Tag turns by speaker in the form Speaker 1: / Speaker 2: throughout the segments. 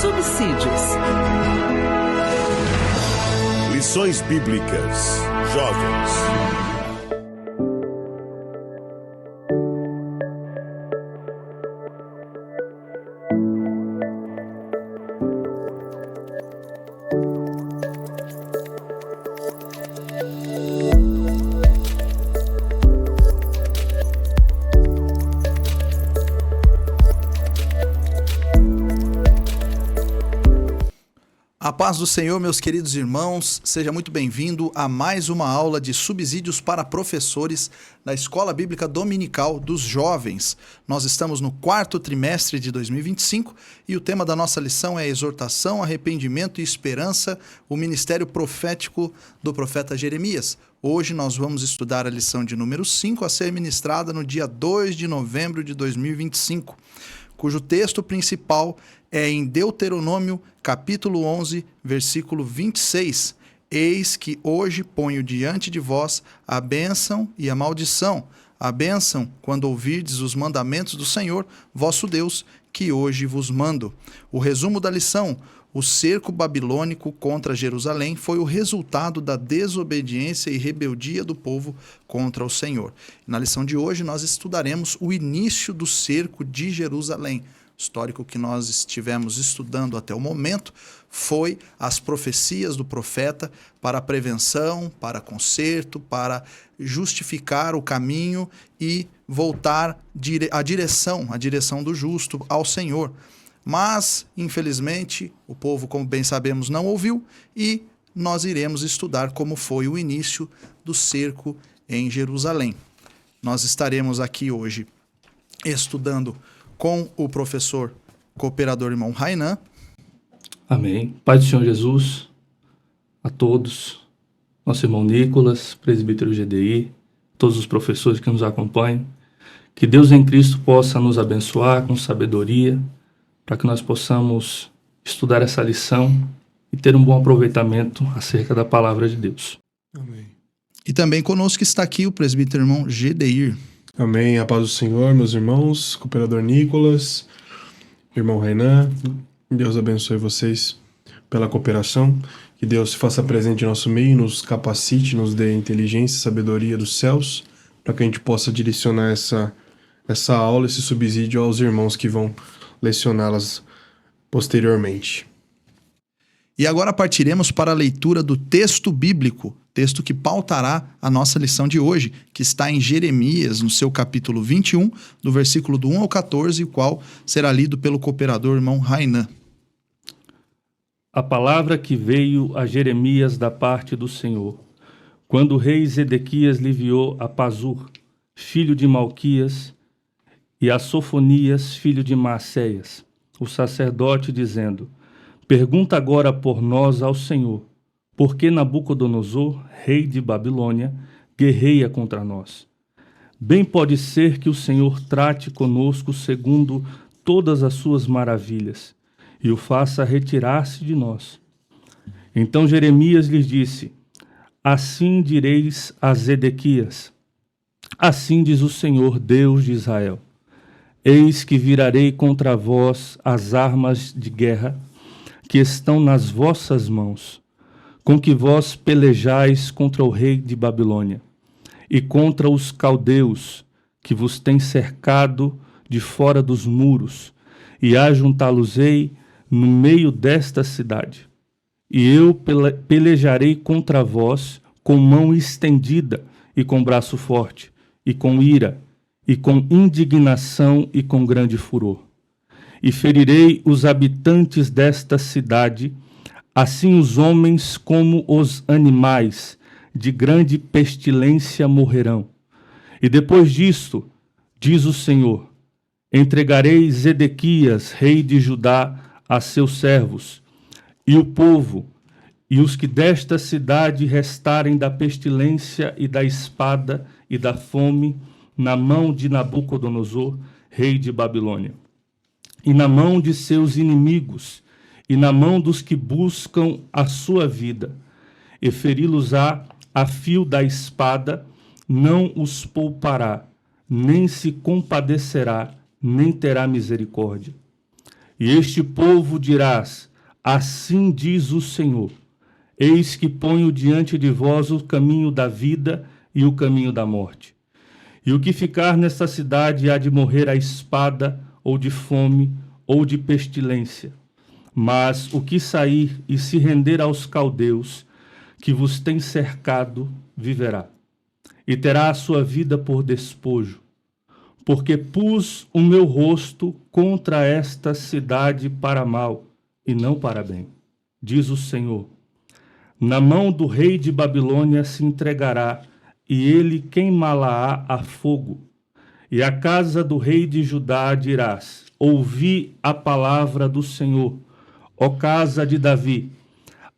Speaker 1: Subsídios.
Speaker 2: Lições Bíblicas. Jovens.
Speaker 3: A paz do Senhor, meus queridos irmãos, seja muito bem-vindo a mais uma aula de subsídios para professores da Escola Bíblica Dominical dos Jovens. Nós estamos no 4º trimestre de 2025 e o tema da nossa lição é exortação, arrependimento e esperança, o ministério profético do profeta Jeremias. Hoje nós vamos estudar a lição de número 5 a ser ministrada no dia 2 de novembro de 2025, cujo texto principal é em Deuteronômio, capítulo 11, versículo 26. Eis que hoje ponho diante de vós a bênção e a maldição. A bênção, quando ouvirdes os mandamentos do Senhor, vosso Deus, que hoje vos mando. O resumo da lição: o cerco babilônico contra Jerusalém foi o resultado da desobediência e rebeldia do povo contra o Senhor. Na lição de hoje, nós estudaremos o início do cerco de Jerusalém. O histórico que nós estivemos estudando até o momento foi as profecias do profeta para a prevenção, para conserto, para justificar o caminho e voltar a direção do justo ao Senhor. Mas, infelizmente, o povo, como bem sabemos, não ouviu e nós iremos estudar como foi o início do cerco em Jerusalém. Nós estaremos aqui hoje estudando com o professor cooperador irmão Rainan.
Speaker 4: Amém. Pai do Senhor Jesus, a todos, nosso irmão Nicolas, presbítero GDI, todos os professores que nos acompanham, que Deus em Cristo possa nos abençoar com sabedoria, para que nós possamos estudar essa lição e ter um bom aproveitamento acerca da palavra de Deus.
Speaker 5: Amém.
Speaker 3: E também conosco está aqui o presbítero irmão Gedeir.
Speaker 5: Amém. A paz do Senhor, meus irmãos, cooperador Nicolas, irmão Rainan, Deus abençoe vocês pela cooperação, que Deus se faça presente em nosso meio, nos capacite, nos dê inteligência e sabedoria dos céus, para que a gente possa direcionar essa aula, esse subsídio aos irmãos que vão lecioná-las posteriormente.
Speaker 3: E agora partiremos para a leitura do texto bíblico, texto que pautará a nossa lição de hoje, que está em Jeremias, no seu capítulo 21, do versículo do 1 ao 14, o qual será lido pelo cooperador irmão Rainan.
Speaker 4: A palavra que veio a Jeremias da parte do Senhor, quando o rei Zedequias lhe enviou a Pazur, filho de Malquias, e a Sofonias, filho de Maacéias, o sacerdote, dizendo: pergunta agora por nós ao Senhor, por que Nabucodonosor, rei de Babilônia, guerreia contra nós? Bem pode ser que o Senhor trate conosco segundo todas as suas maravilhas, e o faça retirar-se de nós. Então Jeremias lhes disse: assim direis a Zedequias, assim diz o Senhor, Deus de Israel: eis que virarei contra vós as armas de guerra que estão nas vossas mãos, com que vós pelejais contra o rei de Babilônia, e contra os caldeus que vos têm cercado de fora dos muros, e ajuntá-los-ei no meio desta cidade. E eu pelejarei contra vós com mão estendida e com braço forte, e com ira, e com indignação e com grande furor. E ferirei os habitantes desta cidade, assim os homens como os animais, de grande pestilência morrerão. E depois disto, diz o Senhor, entregarei Zedequias, rei de Judá, a seus servos, e o povo, e os que desta cidade restarem da pestilência e da espada e da fome, na mão de Nabucodonosor, rei de Babilônia, e na mão de seus inimigos, e na mão dos que buscam a sua vida, e feri-los-á a fio da espada, não os poupará, nem se compadecerá, nem terá misericórdia. E este povo dirás: assim diz o Senhor, eis que ponho diante de vós o caminho da vida e o caminho da morte. E o que ficar nesta cidade há de morrer à espada, ou de fome, ou de pestilência. Mas o que sair e se render aos caldeus, que vos tem cercado, viverá, e terá a sua vida por despojo, porque pus o meu rosto contra esta cidade para mal, e não para bem, diz o Senhor. Na mão do rei de Babilônia se entregará, e ele queimá-la-á a fogo. E à casa do rei de Judá dirás: ouvi a palavra do Senhor, ó casa de Davi.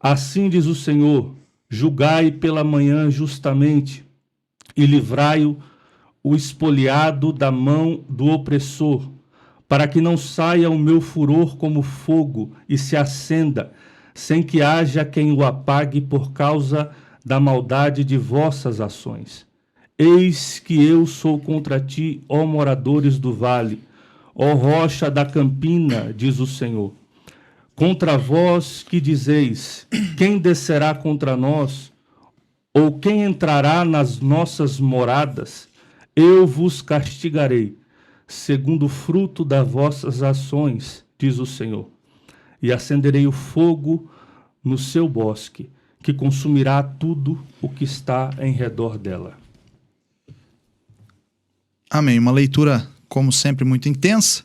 Speaker 4: Assim diz o Senhor: julgai pela manhã justamente, e livrai-o espoliado da mão do opressor, para que não saia o meu furor como fogo e se acenda, sem que haja quem o apague por causa da maldade de vossas ações. Eis que eu sou contra ti, ó moradores do vale, ó rocha da campina, diz o Senhor. Contra vós que dizeis: quem descerá contra nós? Ou quem entrará nas nossas moradas? Eu vos castigarei, segundo o fruto das vossas ações, diz o Senhor. E acenderei o fogo no seu bosque, que consumirá tudo o que está em redor dela.
Speaker 3: Amém. Uma leitura, como sempre, muito intensa.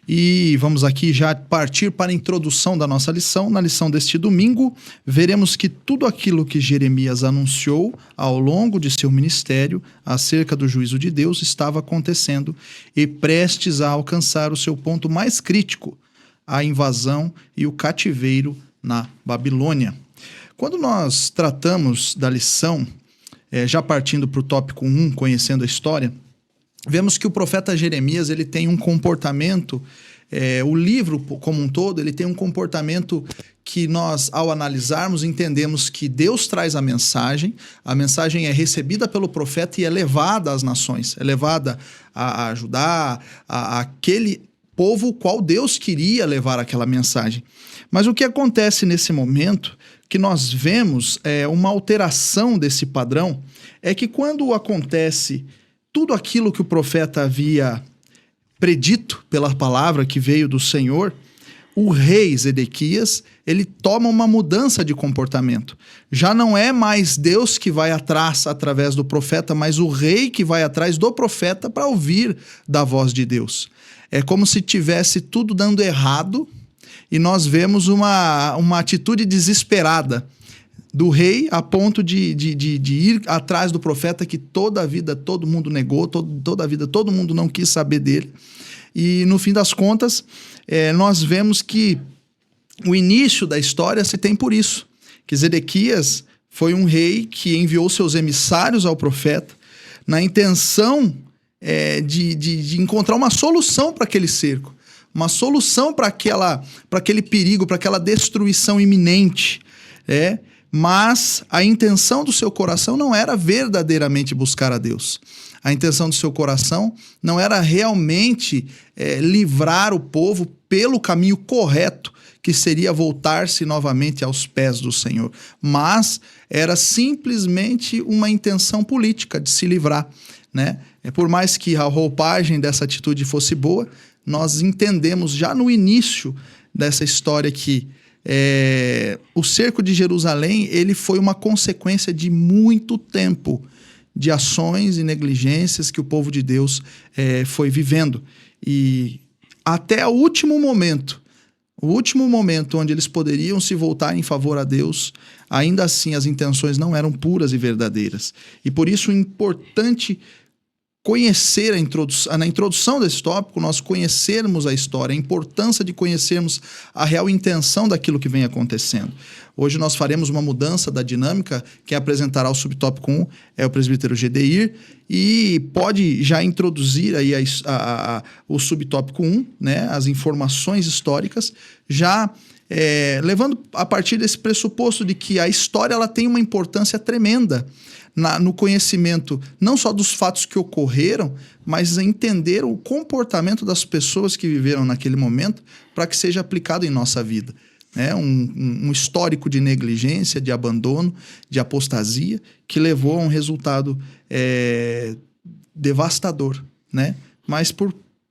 Speaker 3: E vamos aqui já partir para a introdução da nossa lição. Na lição deste domingo, veremos que tudo aquilo que Jeremias anunciou ao longo de seu ministério acerca do juízo de Deus estava acontecendo e prestes a alcançar o seu ponto mais crítico, a invasão e o cativeiro na Babilônia. Quando nós tratamos da lição, já partindo para o tópico 1, conhecendo a história, vemos que o profeta Jeremias ele tem um comportamento, o livro como um todo, ele tem um comportamento que nós, ao analisarmos, entendemos que Deus traz a mensagem é recebida pelo profeta e é levada às nações, é levada a ajudar aquele povo o qual Deus queria levar aquela mensagem. Mas o que acontece nesse momento, que nós vemos uma alteração desse padrão, é que quando acontece tudo aquilo que o profeta havia predito pela palavra que veio do Senhor, o rei Zedequias, ele toma uma mudança de comportamento. Já não é mais Deus que vai atrás através do profeta, mas o rei que vai atrás do profeta para ouvir da voz de Deus. É como se tivesse tudo dando errado e nós vemos uma atitude desesperada do rei a ponto de ir atrás do profeta que toda a vida todo mundo negou, toda a vida todo mundo não quis saber dele. E no fim das contas, nós vemos que o início da história se tem por isso, que Zedequias foi um rei que enviou seus emissários ao profeta na intenção de encontrar uma solução para aquele cerco, uma solução para aquele perigo, para aquela destruição iminente, mas a intenção do seu coração não era verdadeiramente buscar a Deus. A intenção do seu coração não era realmente livrar o povo pelo caminho correto, que seria voltar-se novamente aos pés do Senhor. Mas era simplesmente uma intenção política de se livrar, né? Por mais que a roupagem dessa atitude fosse boa, nós entendemos já no início dessa história que o cerco de Jerusalém ele foi uma consequência de muito tempo de ações e negligências que o povo de Deus foi vivendo. E até o último momento onde eles poderiam se voltar em favor a Deus, ainda assim as intenções não eram puras e verdadeiras. E por isso é importante conhecer na introdução desse tópico, nós conhecermos a história, a importância de conhecermos a real intenção daquilo que vem acontecendo. Hoje nós faremos uma mudança da dinâmica. Quem apresentará o subtópico 1 é o presbítero Gedeir, e pode já introduzir aí o subtópico 1, né, as informações históricas, já levando a partir desse pressuposto de que a história ela tem uma importância tremenda no conhecimento não só dos fatos que ocorreram, mas entender o comportamento das pessoas que viveram naquele momento para que seja aplicado em nossa vida. Um histórico de negligência, de abandono, de apostasia, que levou a um resultado devastador, né? Mas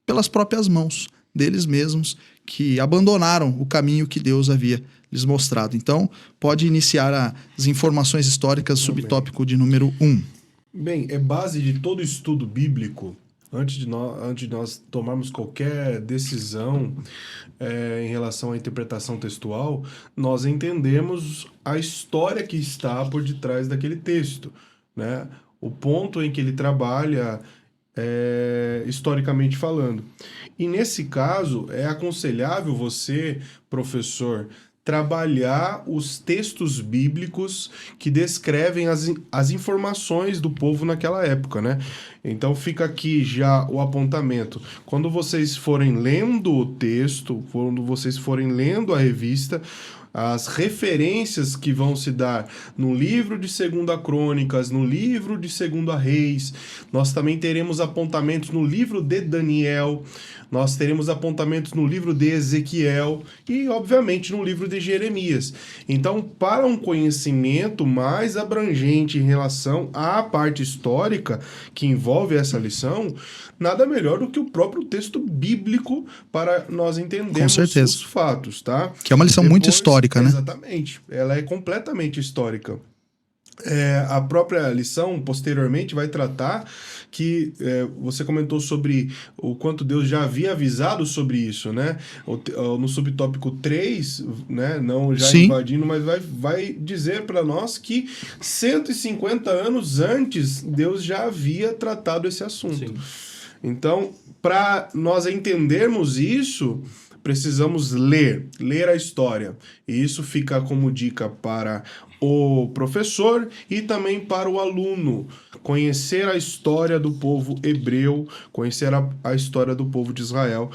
Speaker 3: pelas próprias mãos deles mesmos, que abandonaram o caminho que Deus havia lhes mostrado. Então, pode iniciar as informações históricas, subtópico de número 1.
Speaker 5: Bem, é base de todo estudo bíblico, antes de nós tomarmos qualquer decisão em relação à interpretação textual, nós entendemos a história que está por detrás daquele texto, né? O ponto em que ele trabalha historicamente falando. E nesse caso, é aconselhável você, professor, trabalhar os textos bíblicos que descrevem as informações do povo naquela época, né? Então fica aqui já o apontamento. Quando vocês forem lendo o texto, quando vocês forem lendo a revista, as referências que vão se dar no livro de 2 Crônicas, no livro de 2 Reis, nós também teremos apontamentos no livro de Daniel, nós teremos apontamentos no livro de Ezequiel e, obviamente, no livro de Jeremias. Então, para um conhecimento mais abrangente em relação à parte histórica que envolve essa lição, nada melhor do que o próprio texto bíblico para nós entendermos os fatos, tá?
Speaker 3: Que é uma lição muito histórica, né?
Speaker 5: Exatamente. Ela é completamente histórica. A própria lição, posteriormente, vai tratar que você comentou sobre o quanto Deus já havia avisado sobre isso, né? No subtópico 3, né? Não já
Speaker 3: Sim.
Speaker 5: invadindo, mas vai dizer para nós que 150 anos antes, Deus já havia tratado esse assunto.
Speaker 4: Sim.
Speaker 5: Então, para nós entendermos isso, precisamos ler a história. E isso fica como dica para o professor e também para o aluno. Conhecer a história do povo hebreu, conhecer a história do povo de Israel.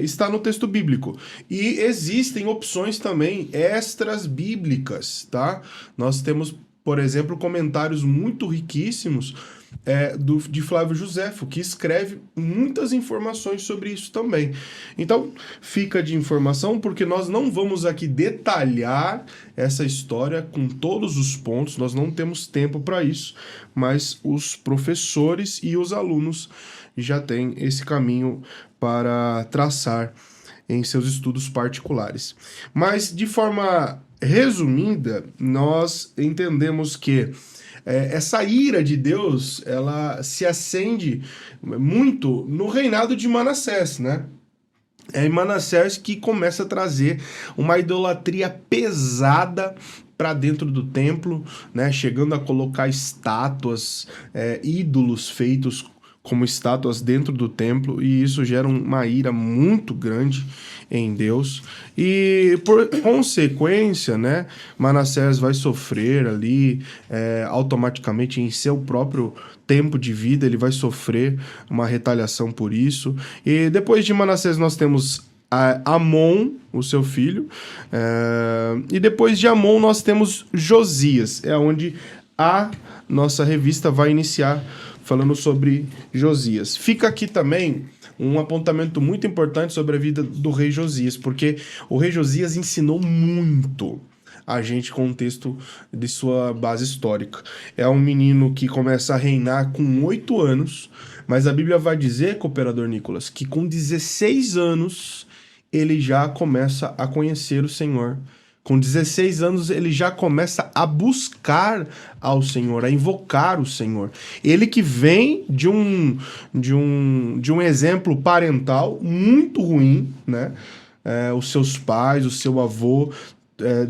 Speaker 5: Está no texto bíblico. E existem opções também extras bíblicas, tá? Nós temos, por exemplo, comentários muito riquíssimos de Flávio Joséfo, que escreve muitas informações sobre isso também. Então, fica de informação, porque nós não vamos aqui detalhar essa história com todos os pontos, nós não temos tempo para isso, mas os professores e os alunos já têm esse caminho para traçar em seus estudos particulares. Mas, de forma resumida, nós entendemos que essa ira de Deus, ela se acende muito no reinado de Manassés, né? É Manassés que começa a trazer uma idolatria pesada para dentro do templo, né? Chegando a colocar estátuas, ídolos feitos como estátuas dentro do templo, e isso gera uma ira muito grande em Deus. E por consequência, né, Manassés vai sofrer ali automaticamente em seu próprio tempo de vida, ele vai sofrer uma retaliação por isso. E depois de Manassés nós temos Amon, o seu filho, e depois de Amon nós temos Josias, é onde a nossa revista vai iniciar falando sobre Josias. Fica aqui também um apontamento muito importante sobre a vida do rei Josias, porque o rei Josias ensinou muito a gente com o texto de sua base histórica. É um menino que começa a reinar com 8 anos, mas a Bíblia vai dizer, cooperador Nicolas, que com 16 anos ele já começa a conhecer o Senhor. Com 16 anos, ele já começa a buscar ao Senhor, a invocar o Senhor. Ele que vem de um exemplo parental muito ruim, né? Os seus pais, o seu avô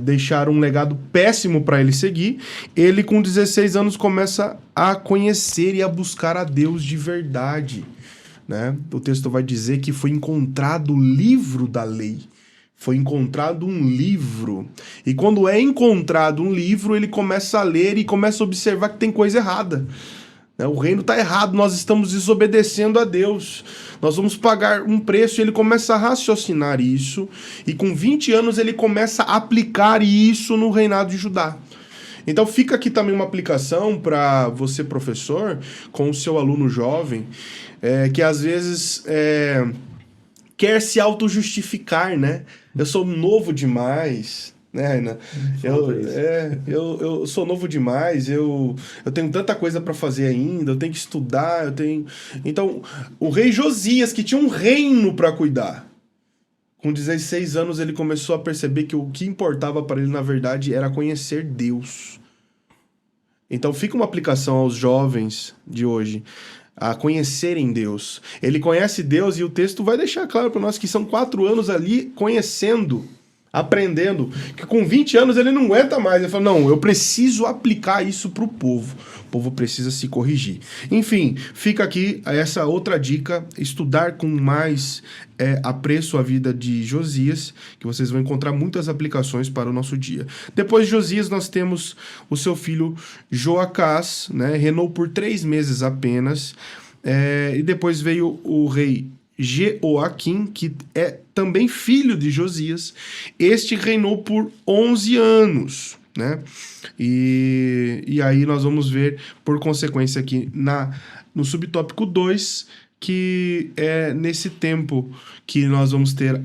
Speaker 5: deixaram um legado péssimo para ele seguir. Ele, com 16 anos, começa a conhecer e a buscar a Deus de verdade, né? O texto vai dizer que foi encontrado o livro da lei. Foi encontrado um livro. E quando é encontrado um livro, ele começa a ler e começa a observar que tem coisa errada. O reino está errado, nós estamos desobedecendo a Deus. Nós vamos pagar um preço. E ele começa a raciocinar isso. E com 20 anos ele começa a aplicar isso no reinado de Judá. Então fica aqui também uma aplicação para você, professor, com o seu aluno jovem, que às vezes quer se auto-justificar, né? Eu sou novo demais, né, Rainan? Eu sou novo demais, eu tenho tanta coisa para fazer ainda, eu tenho que estudar, Então, o rei Josias, que tinha um reino para cuidar, com 16 anos ele começou a perceber que o que importava para ele, na verdade, era conhecer Deus. Então fica uma aplicação aos jovens de hoje, a conhecerem Deus. Ele conhece Deus e o texto vai deixar claro para nós que são 4 anos ali conhecendo, aprendendo, que com 20 anos ele não aguenta mais. Ele fala, não, eu preciso aplicar isso para o povo. O povo precisa se corrigir. Enfim, fica aqui essa outra dica, estudar com mais apreço a vida de Josias, que vocês vão encontrar muitas aplicações para o nosso dia. Depois de Josias, nós temos o seu filho Joacás, né? Reinou por 3 meses apenas, e depois veio o rei Jeoaquim, que é também filho de Josias. Este reinou por 11 anos, né? E aí nós vamos ver, por consequência, aqui no subtópico 2, que é nesse tempo que nós vamos ter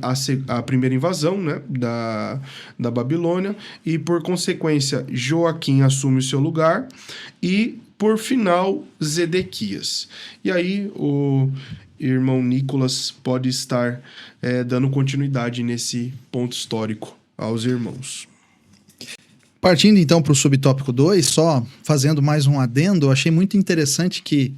Speaker 5: a primeira invasão, né, da Babilônia, e por consequência Joaquim assume o seu lugar, e por final Zedequias. E aí o irmão Nicolas pode estar dando continuidade nesse ponto histórico aos irmãos.
Speaker 3: Partindo então para o subtópico 2, só fazendo mais um adendo, eu achei muito interessante que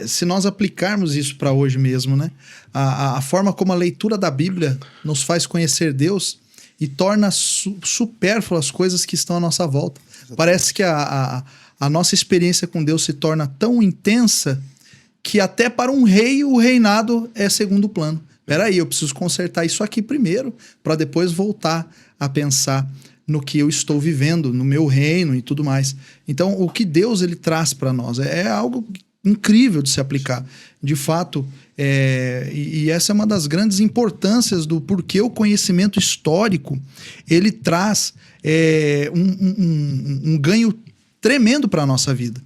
Speaker 3: se nós aplicarmos isso para hoje mesmo, né, a forma como a leitura da Bíblia nos faz conhecer Deus e torna supérfluas as coisas que estão à nossa volta. Parece que a nossa experiência com Deus se torna tão intensa que até para um rei o reinado é segundo plano. Peraí, eu preciso consertar isso aqui primeiro para depois voltar a pensar no que eu estou vivendo, no meu reino e tudo mais. Então, o que Deus ele traz para nós é algo incrível de se aplicar. De fato, e essa é uma das grandes importâncias do porquê o conhecimento histórico ele traz um ganho tremendo para a nossa vida.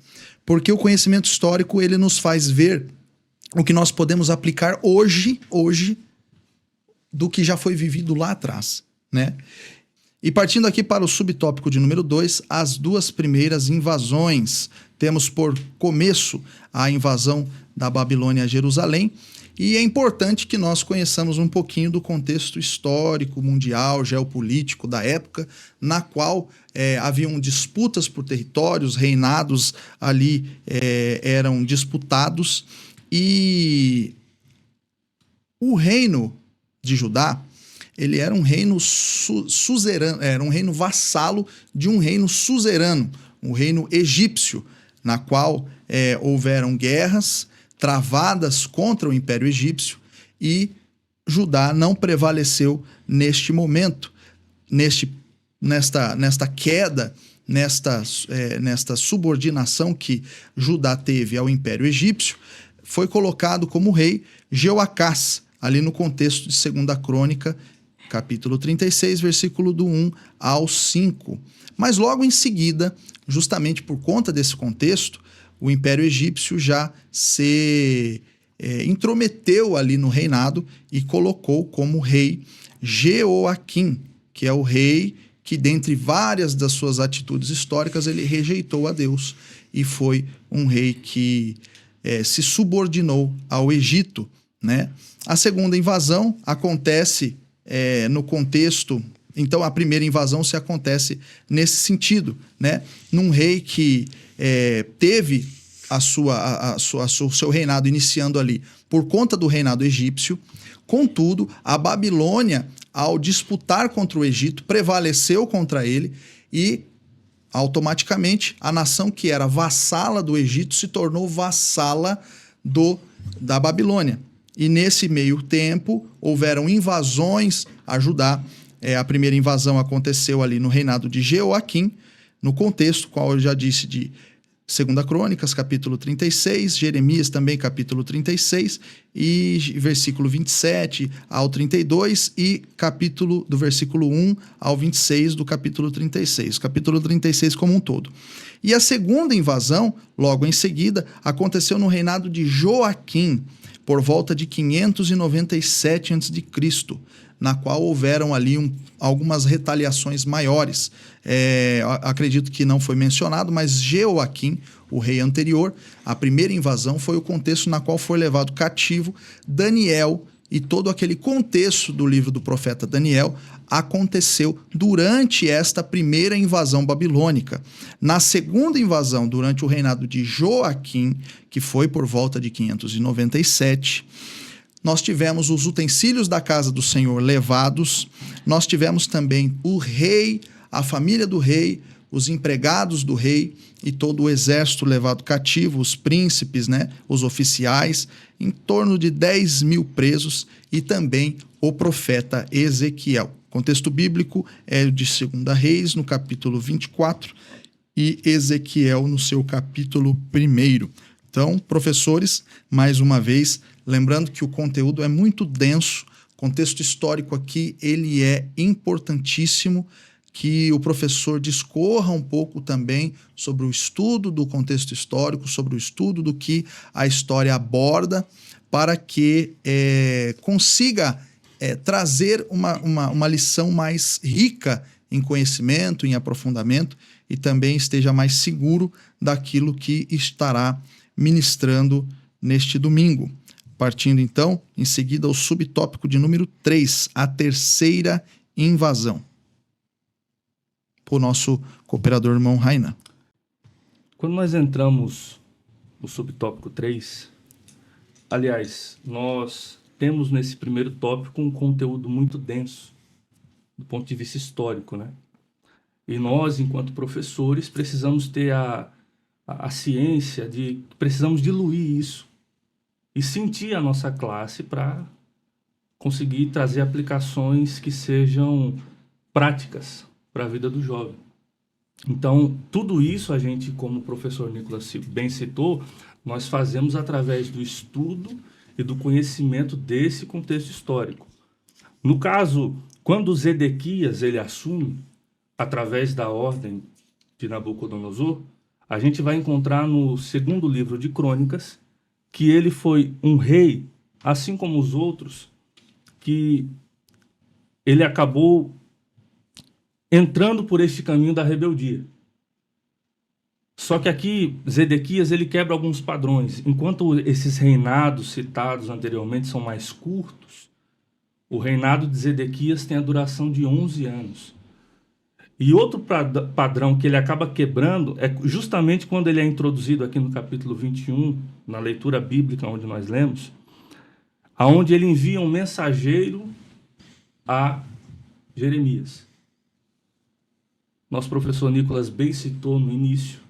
Speaker 3: Porque o conhecimento histórico ele nos faz ver o que nós podemos aplicar hoje do que já foi vivido lá atrás, né? E partindo aqui para o subtópico de número 2, as 2 primeiras invasões. Temos por começo a invasão da Babilônia a Jerusalém, e é importante que nós conheçamos um pouquinho do contexto histórico, mundial, geopolítico da época, na qual haviam disputas por territórios, reinados ali eram disputados, e o reino de Judá, ele era um reino suzerano, era um reino vassalo de um reino suzerano, um reino egípcio, na qual houveram guerras travadas contra o Império Egípcio, e Judá não prevaleceu neste momento, nesta queda, nesta subordinação que Judá teve ao Império Egípcio. Foi colocado como rei Jeoacás, ali no contexto de 2ª Crônica, capítulo 36, versículo do 1 ao 5. Mas logo em seguida, justamente por conta desse contexto, o Império Egípcio já se intrometeu ali no reinado e colocou como rei Jeoaquim, que é o rei que, dentre várias das suas atitudes históricas, ele rejeitou a Deus e foi um rei que se subordinou ao Egito, né? A segunda invasão acontece no contexto. Então, a primeira invasão se acontece nesse sentido, né? Num rei que teve o seu reinado iniciando ali por conta do reinado egípcio. Contudo, a Babilônia, ao disputar contra o Egito, prevaleceu contra ele e, automaticamente, a nação que era vassala do Egito se tornou vassala da Babilônia. E nesse meio tempo houveram invasões a Judá. A primeira invasão aconteceu ali no reinado de Jeoaquim, no contexto qual eu já disse de 2 Crônicas, capítulo 36, Jeremias também, capítulo 36, e versículo 27 ao 32, e capítulo do versículo 1 ao 26 do capítulo 36, capítulo 36 como um todo. E a segunda invasão, logo em seguida, aconteceu no reinado de Joaquim, por volta de 597 a.C., na qual houveram ali algumas retaliações maiores. Acredito que não foi mencionado, mas Jeoaquim, o rei anterior, a primeira invasão foi o contexto na qual foi levado cativo Daniel, e todo aquele contexto do livro do profeta Daniel aconteceu durante esta primeira invasão babilônica. Na segunda invasão, durante o reinado de Joaquim, que foi por volta de 597, nós tivemos os utensílios da casa do Senhor levados, nós tivemos também o rei, a família do rei, os empregados do rei e todo o exército levado cativo, os príncipes, os oficiais, em torno de 10.000 presos, e também o profeta Ezequiel. O contexto bíblico é o de 2 Reis, no capítulo 24, e Ezequiel no seu capítulo 1. Então, professores, mais uma vez, lembrando que o conteúdo é muito denso, o contexto histórico aqui ele é importantíssimo, que o professor discorra um pouco também sobre o estudo do contexto histórico, sobre o estudo do que a história aborda, para que consiga trazer uma lição mais rica em conhecimento, em aprofundamento, e também esteja mais seguro daquilo que estará ministrando neste domingo. Partindo então, em seguida, ao subtópico de número 3, a terceira invasão. O nosso cooperador irmão Rainan.
Speaker 4: Quando nós entramos no subtópico 3, aliás, nós temos nesse primeiro tópico um conteúdo muito denso, do ponto de vista histórico, E nós, enquanto professores, precisamos ter a ciência de que precisamos diluir isso e sentir a nossa classe para conseguir trazer aplicações que sejam práticas para a vida do jovem. Então, tudo isso a gente, como o professor Nicolas bem citou, nós fazemos através do estudo e do conhecimento desse contexto histórico. No caso, quando Zedequias ele assume, através da ordem de Nabucodonosor, a gente vai encontrar no segundo livro de Crônicas que ele foi um rei, assim como os outros, que ele acabou entrando por este caminho da rebeldia. Só que aqui, Zedequias, ele quebra alguns padrões. Enquanto esses reinados citados anteriormente são mais curtos, o reinado de Zedequias tem a duração de 11 anos. E outro padrão que ele acaba quebrando é justamente quando ele é introduzido aqui no capítulo 21, na leitura bíblica onde nós lemos, aonde ele envia um mensageiro a Jeremias. Nosso professor Nicolas bem citou no início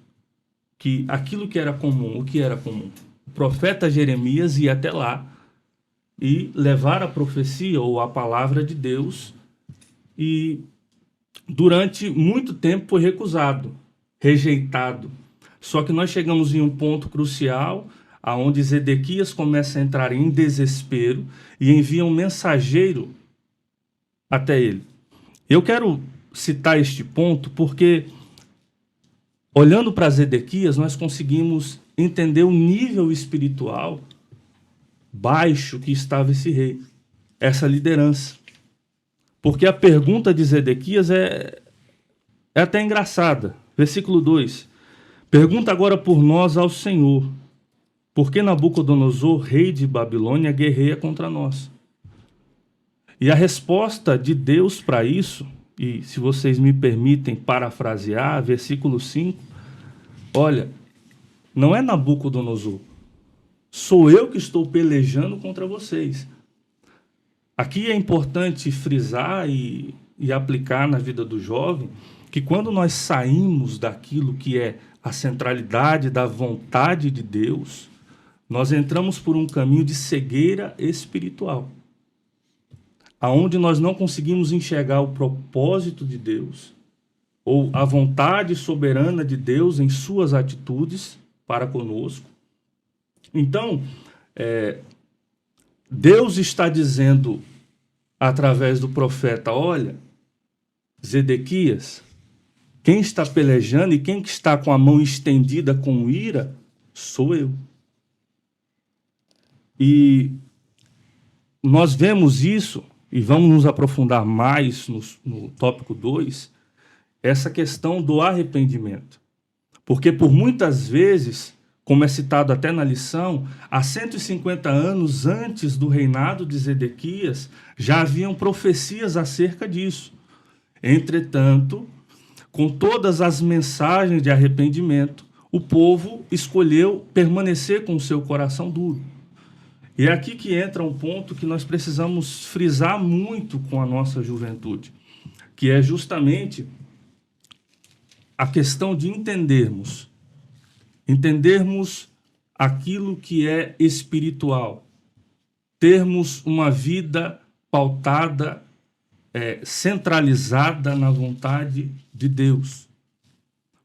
Speaker 4: que aquilo que era comum, o que era comum? O profeta Jeremias ia até lá e levar a profecia ou a palavra de Deus, e durante muito tempo foi recusado, rejeitado. Só que nós chegamos em um ponto crucial, aonde Zedequias começa a entrar em desespero e envia um mensageiro até ele. Eu quero citar este ponto porque, olhando para Zedequias, nós conseguimos entender o nível espiritual baixo que estava esse rei, essa liderança. Porque a pergunta de Zedequias é até engraçada. Versículo 2. Pergunta agora por nós ao Senhor, por que Nabucodonosor, rei de Babilônia, guerreia contra nós? E a resposta de Deus para isso, e se vocês me permitem parafrasear, versículo 5, olha, não é Nabucodonosor, sou eu que estou pelejando contra vocês. Aqui é importante frisar e aplicar na vida do jovem que quando nós saímos daquilo que é a centralidade da vontade de Deus, nós entramos por um caminho de cegueira espiritual, aonde nós não conseguimos enxergar o propósito de Deus ou a vontade soberana de Deus em suas atitudes para conosco. Então, Deus está dizendo através do profeta: olha, Zedequias, quem está pelejando e quem está com a mão estendida com ira sou eu. E nós vemos isso, e vamos nos aprofundar mais no tópico 2, essa questão do arrependimento. Porque por muitas vezes, como é citado até na lição, há 150 anos antes do reinado de Zedequias, já haviam profecias acerca disso. Entretanto, com todas as mensagens de arrependimento, o povo escolheu permanecer com o seu coração duro. E é aqui que entra um ponto que nós precisamos frisar muito com a nossa juventude, que é justamente a questão de entendermos aquilo que é espiritual, termos uma vida pautada, centralizada na vontade de Deus.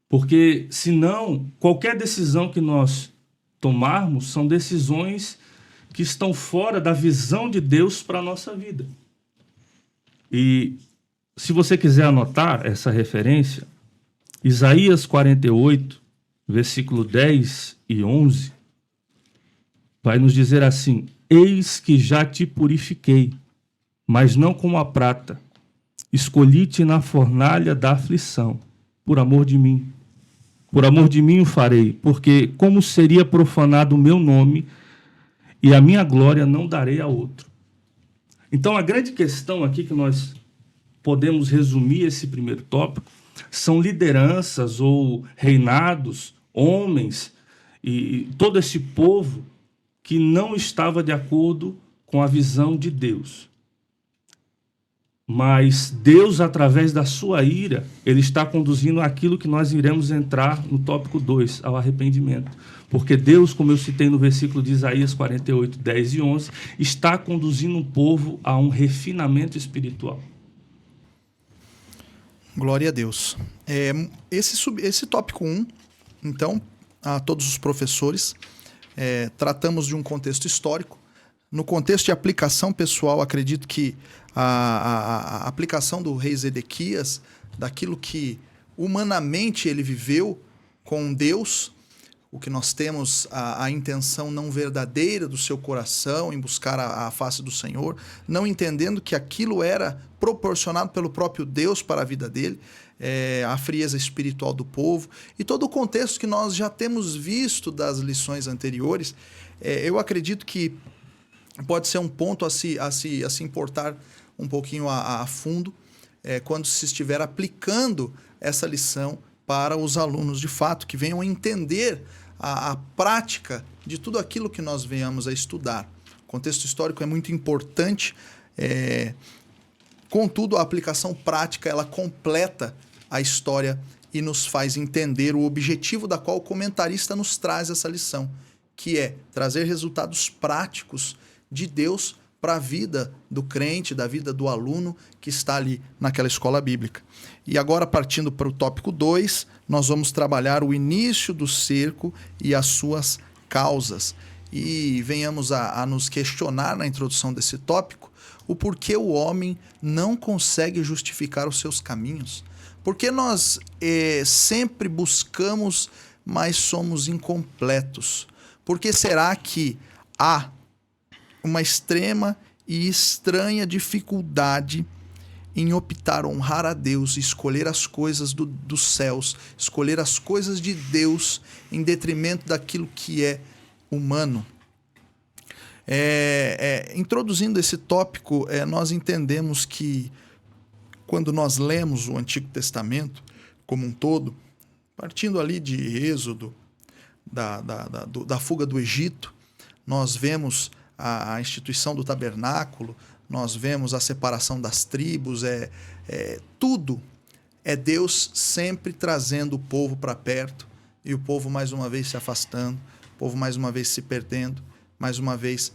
Speaker 4: Porque, senão, qualquer decisão que nós tomarmos são decisões que estão fora da visão de Deus para a nossa vida. E, se você quiser anotar essa referência, Isaías 48, versículo 10 e 11, vai nos dizer assim: eis que já te purifiquei, mas não como a prata, escolhi-te na fornalha da aflição, por amor de mim. Por amor de mim o farei, porque como seria profanado o meu nome, e a minha glória não darei a outro. Então, a grande questão aqui que nós podemos resumir esse primeiro tópico são lideranças ou reinados, homens e todo esse povo que não estava de acordo com a visão de Deus. Mas Deus, através da sua ira, ele está conduzindo aquilo que nós iremos entrar no tópico 2, ao arrependimento. Porque Deus, como eu citei no versículo de Isaías 48, 10 e 11, está conduzindo um povo a um refinamento espiritual.
Speaker 3: Glória a Deus. Esse tópico 1, então, a todos os professores, tratamos de um contexto histórico. No contexto de aplicação pessoal, acredito que a aplicação do rei Zedequias, daquilo que humanamente ele viveu com Deus, o que nós temos a intenção não verdadeira do seu coração em buscar a face do Senhor, não entendendo que aquilo era proporcionado pelo próprio Deus para a vida dele, a frieza espiritual do povo e todo o contexto que nós já temos visto das lições anteriores. Eu acredito que pode ser um ponto a se importar um pouquinho a fundo quando se estiver aplicando essa lição para os alunos de fato, que venham entender a prática de tudo aquilo que nós venhamos a estudar. O contexto histórico é muito importante, contudo, a aplicação prática ela completa a história e nos faz entender o objetivo da qual o comentarista nos traz essa lição, que é trazer resultados práticos de Deus para a vida do crente, da vida do aluno que está ali naquela escola bíblica. E agora, partindo para o tópico 2, nós vamos trabalhar o início do cerco e as suas causas. E venhamos a nos questionar na introdução desse tópico o porquê o homem não consegue justificar os seus caminhos. Porque nós sempre buscamos, mas somos incompletos. Por que será que há uma extrema e estranha dificuldade em optar honrar a Deus, escolher as coisas dos céus, escolher as coisas de Deus em detrimento daquilo que é humano? Introduzindo esse tópico, nós entendemos que quando nós lemos o Antigo Testamento como um todo, partindo ali de Êxodo, da fuga do Egito, nós vemos a instituição do tabernáculo, nós vemos a separação das tribos, tudo é Deus sempre trazendo o povo para perto e o povo mais uma vez se afastando, o povo mais uma vez se perdendo, mais uma vez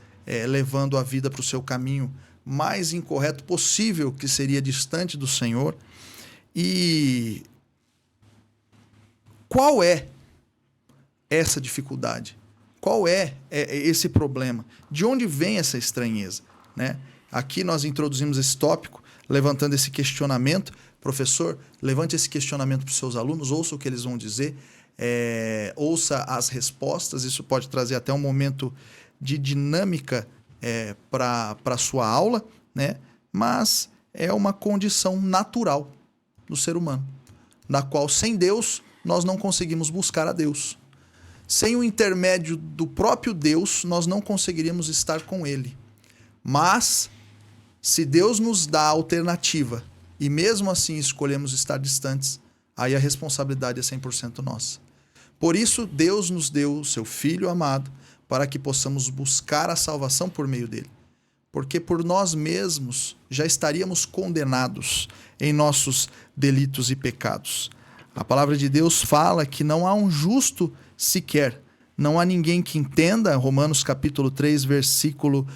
Speaker 3: levando a vida para o seu caminho mais incorreto possível, que seria distante do Senhor. E qual é essa dificuldade? Qual é esse problema? De onde vem essa estranheza, né? Aqui nós introduzimos esse tópico, levantando esse questionamento. Professor, levante esse questionamento para os seus alunos, ouça o que eles vão dizer, ouça as respostas. Isso pode trazer até um momento de dinâmica para a sua aula, né? Mas é uma condição natural do ser humano, na qual, sem Deus, nós não conseguimos buscar a Deus. Sem o intermédio do próprio Deus, nós não conseguiríamos estar com Ele. Mas, se Deus nos dá a alternativa e mesmo assim escolhemos estar distantes, aí a responsabilidade é 100% nossa. Por isso, Deus nos deu o seu Filho amado para que possamos buscar a salvação por meio dele. Porque por nós mesmos já estaríamos condenados em nossos delitos e pecados. A palavra de Deus fala que não há um justo sequer. Não há ninguém que entenda, Romanos capítulo 3, versículo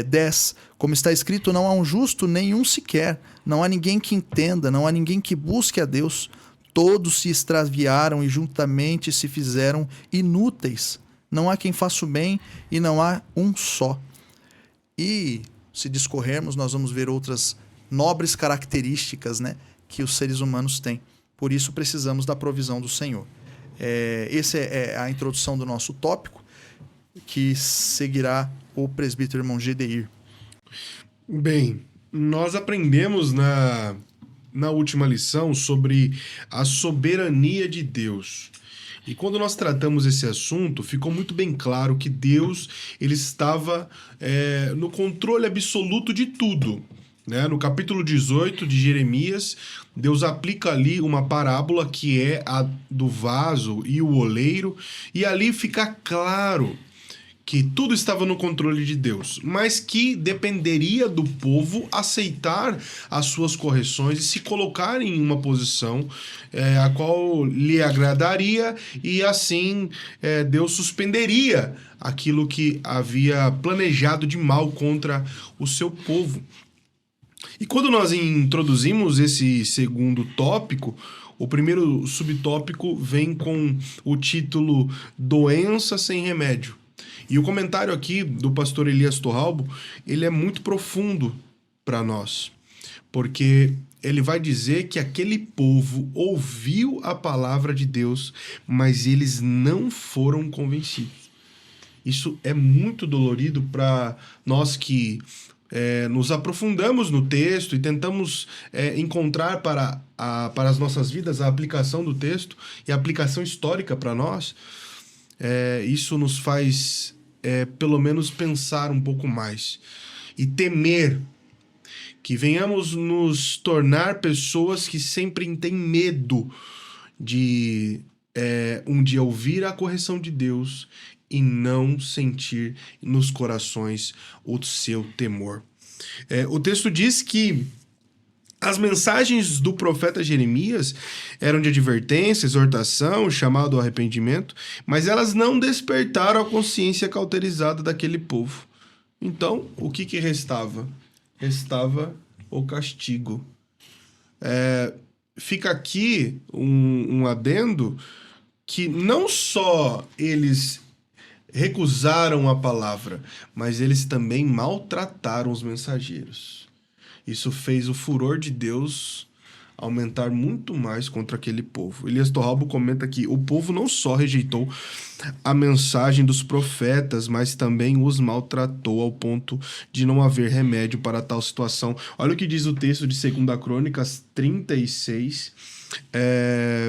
Speaker 3: 10, como está escrito, não há um justo nenhum sequer, não há ninguém que entenda, não há ninguém que busque a Deus, todos se extraviaram e juntamente se fizeram inúteis, não há quem faça o bem e não há um só. E se discorrermos, nós vamos ver outras nobres características, né, que os seres humanos têm, por isso precisamos da provisão do Senhor. Essa é a introdução do nosso tópico, que seguirá o presbítero irmão Gedeir.
Speaker 5: Bem, nós aprendemos na última lição sobre a soberania de Deus. E quando nós tratamos esse assunto, ficou muito bem claro que Deus ele estava no controle absoluto de tudo. Né? No capítulo 18 de Jeremias, Deus aplica ali uma parábola que é a do vaso e o oleiro, e ali fica claro que tudo estava no controle de Deus, mas que dependeria do povo aceitar as suas correções e se colocar em uma posição a qual lhe agradaria, e assim Deus suspenderia aquilo que havia planejado de mal contra o seu povo. E quando nós introduzimos esse segundo tópico, o primeiro subtópico vem com o título Doença sem Remédio. E o comentário aqui do pastor Elias Torralbo, ele é muito profundo para nós, porque ele vai dizer que aquele povo ouviu a palavra de Deus, mas eles não foram convencidos. Isso é muito dolorido para nós que nos aprofundamos no texto e tentamos encontrar para as nossas vidas a aplicação do texto e a aplicação histórica para nós. Isso nos faz, pelo menos, pensar um pouco mais e temer que venhamos nos tornar pessoas que sempre têm medo de um dia ouvir a correção de Deus e não sentir nos corações o seu temor. O texto diz que as mensagens do profeta Jeremias eram de advertência, exortação, chamado ao arrependimento, mas elas não despertaram a consciência cauterizada daquele povo. Então, o que restava? Restava o castigo. Fica aqui um adendo que não só eles recusaram a palavra, mas eles também maltrataram os mensageiros. Isso fez o furor de Deus aumentar muito mais contra aquele povo. Elias Torralbo comenta que o povo não só rejeitou a mensagem dos profetas, mas também os maltratou ao ponto de não haver remédio para tal situação. Olha o que diz o texto de 2 Crônicas 36,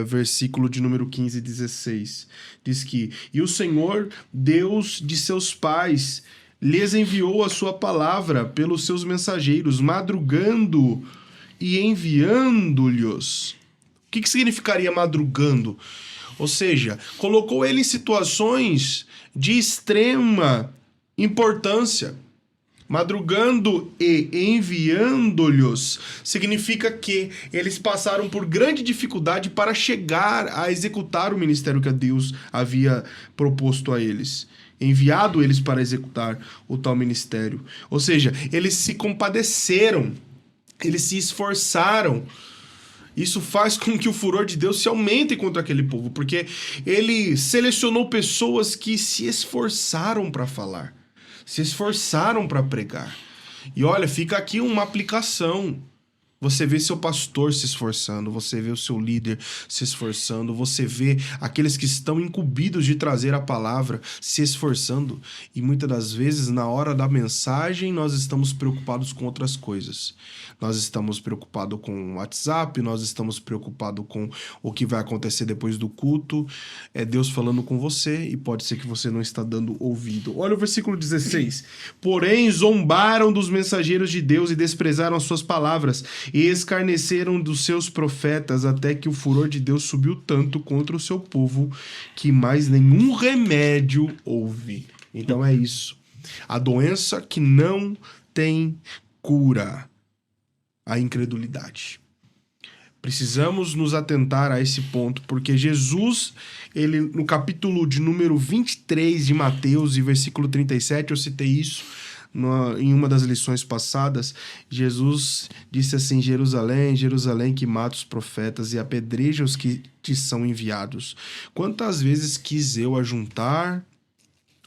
Speaker 5: versículo de número 15 e 16. Diz que: "E o Senhor, Deus de seus pais, lhes enviou a sua palavra pelos seus mensageiros, madrugando e enviando-lhes." O que significaria madrugando? Ou seja, colocou ele em situações de extrema importância. Madrugando e enviando-lhes significa que eles passaram por grande dificuldade para chegar a executar o ministério que Deus havia proposto a eles. Enviado eles para executar o tal ministério. Ou seja, eles se compadeceram, eles se esforçaram. Isso faz com que o furor de Deus se aumente contra aquele povo, porque ele selecionou pessoas que se esforçaram para falar, se esforçaram para pregar. E olha, fica aqui uma aplicação. Você vê seu pastor se esforçando, você vê o seu líder se esforçando, você vê aqueles que estão incumbidos de trazer a palavra se esforçando. E muitas das vezes, na hora da mensagem, nós estamos preocupados com outras coisas. Nós estamos preocupados com o WhatsApp, nós estamos preocupados com o que vai acontecer depois do culto. É Deus falando com você e pode ser que você não está dando ouvido. Olha o versículo 16. Porém, zombaram dos mensageiros de Deus e desprezaram as suas palavras e escarneceram dos seus profetas até que o furor de Deus subiu tanto contra o seu povo que mais nenhum remédio houve. Então é isso. A doença que não tem cura. A incredulidade. Precisamos nos atentar a esse ponto, porque Jesus, ele no capítulo de número 23 de Mateus e versículo 37, eu citei isso em uma das lições passadas. Jesus disse assim: Jerusalém, Jerusalém, que mata os profetas e apedreja os que te são enviados. Quantas vezes quis eu ajuntar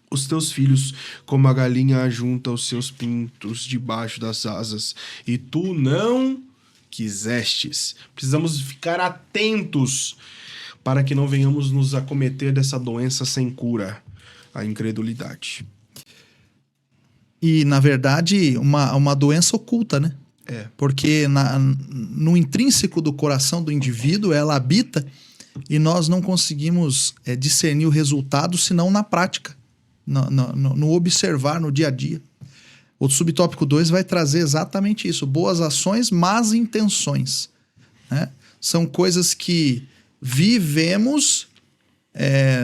Speaker 5: os teus filhos, como a galinha ajunta os seus pintos debaixo das asas, e tu não quisestes. Precisamos ficar atentos para que não venhamos nos acometer dessa doença sem cura, a incredulidade.
Speaker 3: E, na verdade, uma doença oculta, né? Porque no intrínseco do coração do indivíduo, ela habita e nós não conseguimos discernir o resultado, senão na prática. No observar, no dia a dia. O subtópico 2 vai trazer exatamente isso. Boas ações, más intenções. Né? São coisas que vivemos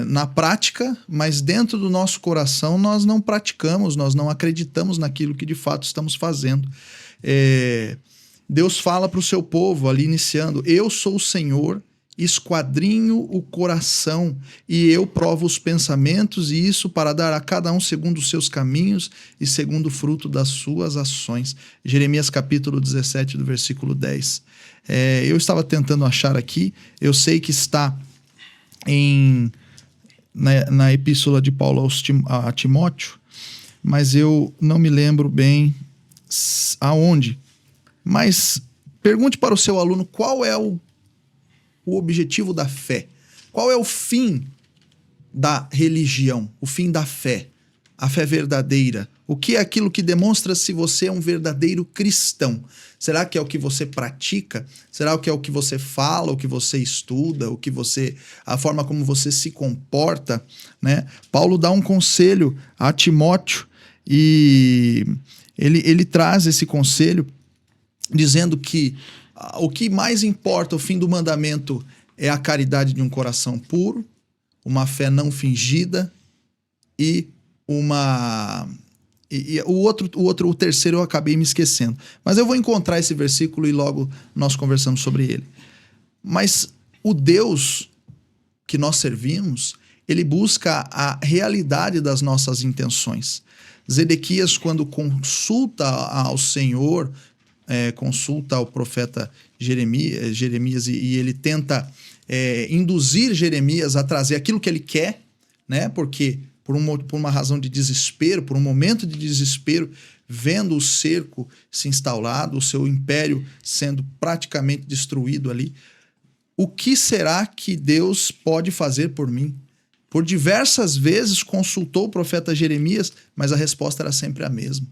Speaker 3: na prática, mas dentro do nosso coração nós não praticamos, nós não acreditamos naquilo que de fato estamos fazendo. Deus fala para o seu povo ali iniciando: eu sou o Senhor, esquadrinho o coração e eu provo os pensamentos, e isso para dar a cada um segundo os seus caminhos e segundo o fruto das suas ações. Jeremias capítulo 17 do versículo 10. Eu estava tentando achar aqui, eu sei que está na epístola de Paulo a Timóteo, mas eu não me lembro bem aonde. Mas pergunte para o seu aluno qual é o objetivo da fé. Qual é o fim da religião, o fim da fé, a fé verdadeira? O que é aquilo que demonstra se você é um verdadeiro cristão? Será que é o que você pratica? Será que é o que você fala, o que você estuda, a forma como você se comporta, né? Paulo dá um conselho a Timóteo e ele traz esse conselho dizendo que o que mais importa, o fim do mandamento, é a caridade de um coração puro, uma fé não fingida e o terceiro eu acabei me esquecendo. Mas eu vou encontrar esse versículo e logo nós conversamos sobre ele. Mas o Deus que nós servimos, ele busca a realidade das nossas intenções. Zedequias, quando consulta ao Senhor, consulta ao profeta Jeremias e ele tenta induzir Jeremias a trazer aquilo que ele quer, né? Porque por uma razão de desespero, por um momento de desespero, vendo o cerco se instalado, o seu império sendo praticamente destruído ali, o que será que Deus pode fazer por mim? Por diversas vezes consultou o profeta Jeremias, mas a resposta era sempre a mesma.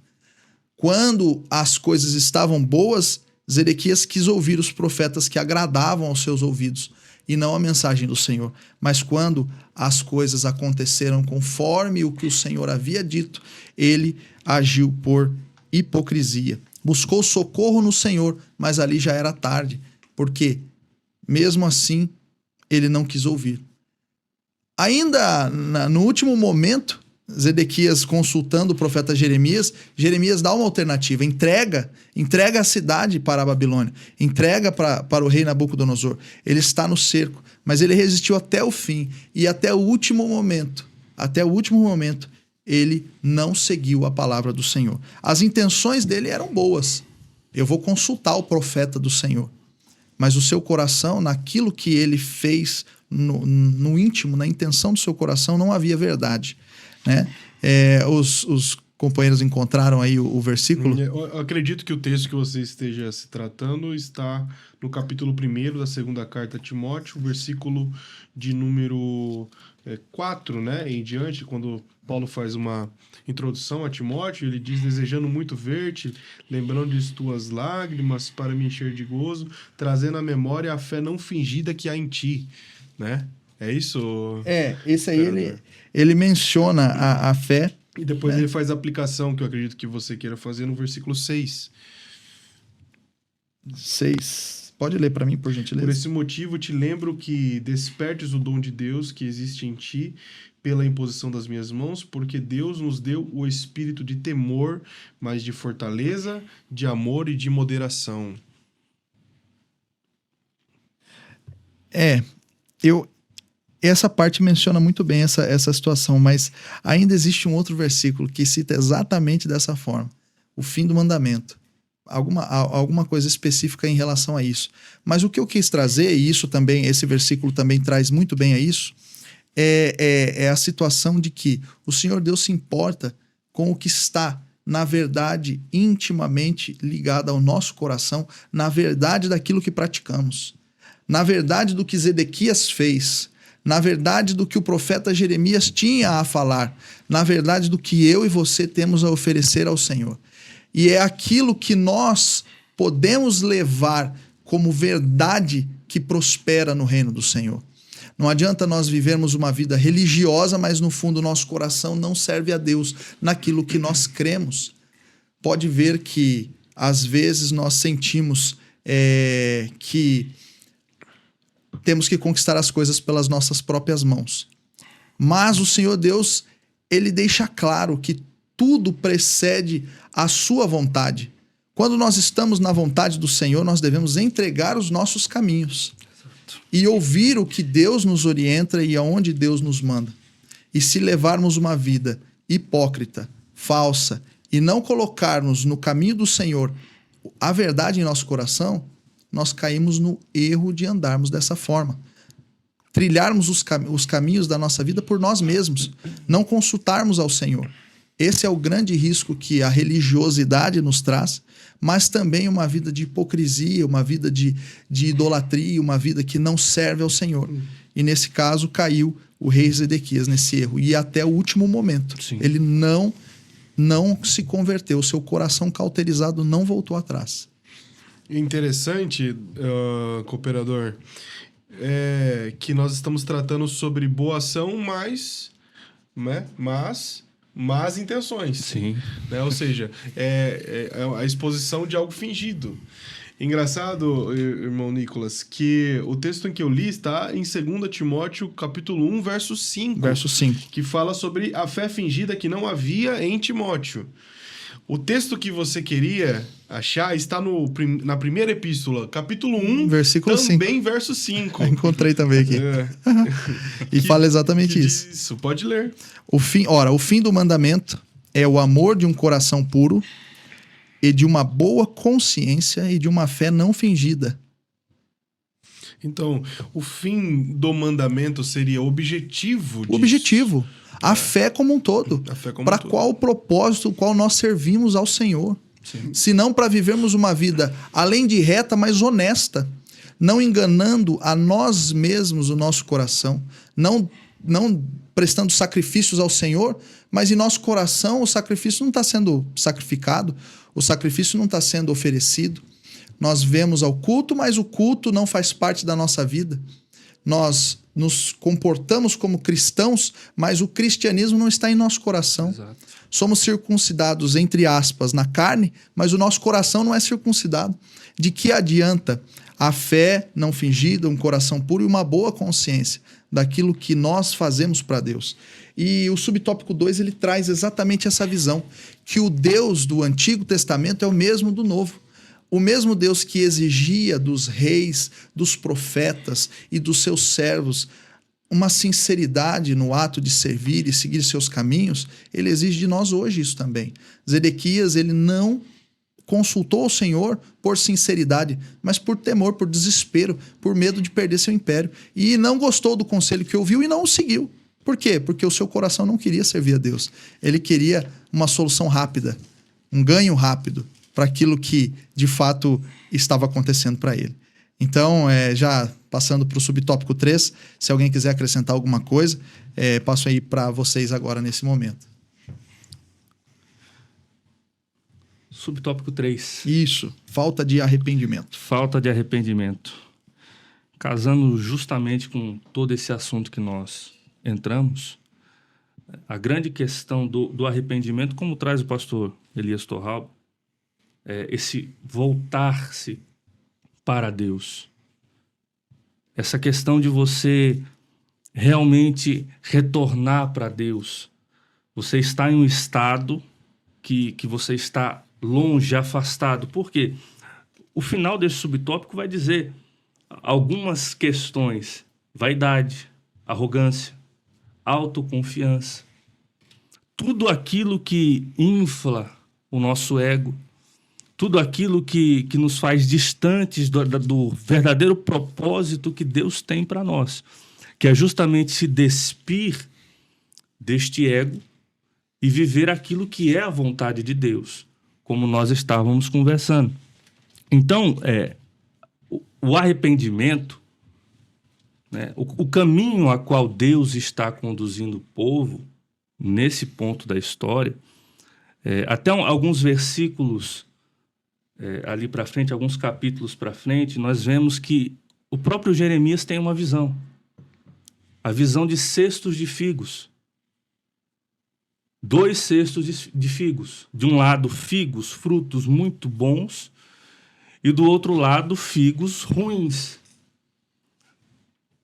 Speaker 3: Quando as coisas estavam boas, Zedequias quis ouvir os profetas que agradavam aos seus ouvidos e não a mensagem do Senhor. Mas quando as coisas aconteceram conforme o que o Senhor havia dito, ele agiu por hipocrisia. Buscou socorro no Senhor, mas ali já era tarde, porque mesmo assim ele não quis ouvir. Ainda no último momento, Zedequias consultando o profeta Jeremias, Jeremias dá uma alternativa, entrega a cidade para a Babilônia, entrega para o rei Nabucodonosor. Ele está no cerco, mas ele resistiu até o fim e até o último momento, ele não seguiu a palavra do Senhor. As intenções dele eram boas. Eu vou consultar o profeta do Senhor. Mas o seu coração, naquilo que ele fez no íntimo, na intenção do seu coração, não havia verdade. Né? Os companheiros encontraram aí o versículo.
Speaker 5: Eu acredito que o texto que você esteja se tratando está no capítulo 1 da segunda carta a Timóteo, versículo de número 4, né? Em diante, quando Paulo faz uma introdução a Timóteo, ele diz: desejando muito ver-te, lembrando de tuas lágrimas para me encher de gozo, trazendo à memória a fé não fingida que há em ti, né? É isso?
Speaker 3: Esse aí ele menciona a fé.
Speaker 5: E depois ele faz a aplicação, que eu acredito que você queira fazer, no versículo 6.
Speaker 3: 6. Pode ler para mim, por gentileza.
Speaker 5: Por esse motivo, te lembro que despertes o dom de Deus que existe em ti pela imposição das minhas mãos, porque Deus nos deu o espírito de temor, mas de fortaleza, de amor e de moderação.
Speaker 3: Essa parte menciona muito bem essa situação, mas ainda existe um outro versículo que cita exatamente dessa forma. O fim do mandamento. Alguma coisa específica em relação a isso. Mas o que eu quis trazer, e isso também, esse versículo também traz muito bem a isso, é a situação de que o Senhor Deus se importa com o que está, na verdade, intimamente ligado ao nosso coração, na verdade daquilo que praticamos, na verdade do que Zedequias fez, na verdade do que o profeta Jeremias tinha a falar, na verdade do que eu e você temos a oferecer ao Senhor. E é aquilo que nós podemos levar como verdade que prospera no reino do Senhor. Não adianta nós vivermos uma vida religiosa, mas no fundo o nosso coração não serve a Deus naquilo que nós cremos. Pode ver que às vezes nós sentimos que temos que conquistar as coisas pelas nossas próprias mãos. Mas o Senhor Deus, ele deixa claro que tudo precede a sua vontade. Quando nós estamos na vontade do Senhor, nós devemos entregar os nossos caminhos. Exato. E ouvir o que Deus nos orienta e aonde Deus nos manda. E se levarmos uma vida hipócrita, falsa, e não colocarmos no caminho do Senhor a verdade em nosso coração, nós caímos no erro de andarmos dessa forma. Trilharmos os caminhos da nossa vida por nós mesmos, não consultarmos ao Senhor. Esse é o grande risco que a religiosidade nos traz, mas também uma vida de hipocrisia, uma vida de idolatria, uma vida que não serve ao Senhor. E nesse caso caiu o rei Zedequias nesse erro. E até o último momento, sim, ele não se converteu, seu coração cauterizado não voltou atrás.
Speaker 5: Interessante, cooperador, que nós estamos tratando sobre boa ação, mas más intenções. Sim. Né? Ou seja, é a exposição de algo fingido. Engraçado, irmão Nicolas, que o texto em que eu li está em 2 Timóteo, capítulo 1, verso 5.
Speaker 3: Verso 5.
Speaker 5: Que fala sobre a fé fingida que não havia em Timóteo. O texto que você queria achar está na primeira epístola, capítulo 1,
Speaker 3: versículo
Speaker 5: também
Speaker 3: 5.
Speaker 5: verso 5.
Speaker 3: Encontrei também aqui. E fala exatamente isso.
Speaker 5: Isso, pode ler.
Speaker 3: O fim do mandamento é o amor de um coração puro e de uma boa consciência e de uma fé não fingida.
Speaker 5: Então, o fim do mandamento seria o objetivo disso.
Speaker 3: O objetivo. A fé como um todo. Para qual propósito, qual nós servimos ao Senhor. Sim. Se não para vivermos uma vida, além de reta, mas honesta. Não enganando a nós mesmos o nosso coração. Não prestando sacrifícios ao Senhor, mas em nosso coração o sacrifício não está sendo sacrificado. O sacrifício não está sendo oferecido. Nós vemos ao culto, mas o culto não faz parte da nossa vida. Nós nos comportamos como cristãos, mas o cristianismo não está em nosso coração. Exato. Somos circuncidados, entre aspas, na carne, mas o nosso coração não é circuncidado. De que adianta A fé não fingida, um coração puro e uma boa consciência daquilo que nós fazemos para Deus. E o subtópico 2 ele traz exatamente essa visão, que o Deus do Antigo Testamento é o mesmo do Novo. O mesmo Deus que exigia dos reis, dos profetas e dos seus servos uma sinceridade no ato de servir e seguir seus caminhos, ele exige de nós hoje isso também. Zedequias, ele não consultou o Senhor por sinceridade, mas por temor, por desespero, por medo de perder seu império. E não gostou do conselho que ouviu e não o seguiu. Por quê? Porque o seu coração não queria servir a Deus. Ele queria uma solução rápida, um ganho rápido para aquilo que, de fato, estava acontecendo para ele. Então, já passando para o subtópico 3, se alguém quiser acrescentar alguma coisa, passo aí para vocês agora nesse momento.
Speaker 4: Subtópico 3.
Speaker 3: Isso, falta de arrependimento.
Speaker 4: Falta de arrependimento. Casando justamente com todo esse assunto que nós entramos, a grande questão do arrependimento, como traz o pastor Elias Torralba, é esse voltar-se para Deus. Essa questão de você realmente retornar para Deus. Você está em um estado que você está longe, afastado. Por quê? O final desse subtópico vai dizer algumas questões: vaidade, arrogância, autoconfiança. Tudo aquilo que infla o nosso ego, tudo aquilo que nos faz distantes do verdadeiro propósito que Deus tem para nós, que é justamente se despir deste ego e viver aquilo que é a vontade de Deus, como nós estávamos conversando. Então, o arrependimento, né, o caminho a qual Deus está conduzindo o povo, nesse ponto da história, até alguns versículos ali para frente, alguns capítulos para frente, nós vemos que o próprio Jeremias tem uma visão. A visão de cestos de figos. 2 cestos de figos. De um lado, figos, frutos muito bons, e do outro lado, figos ruins.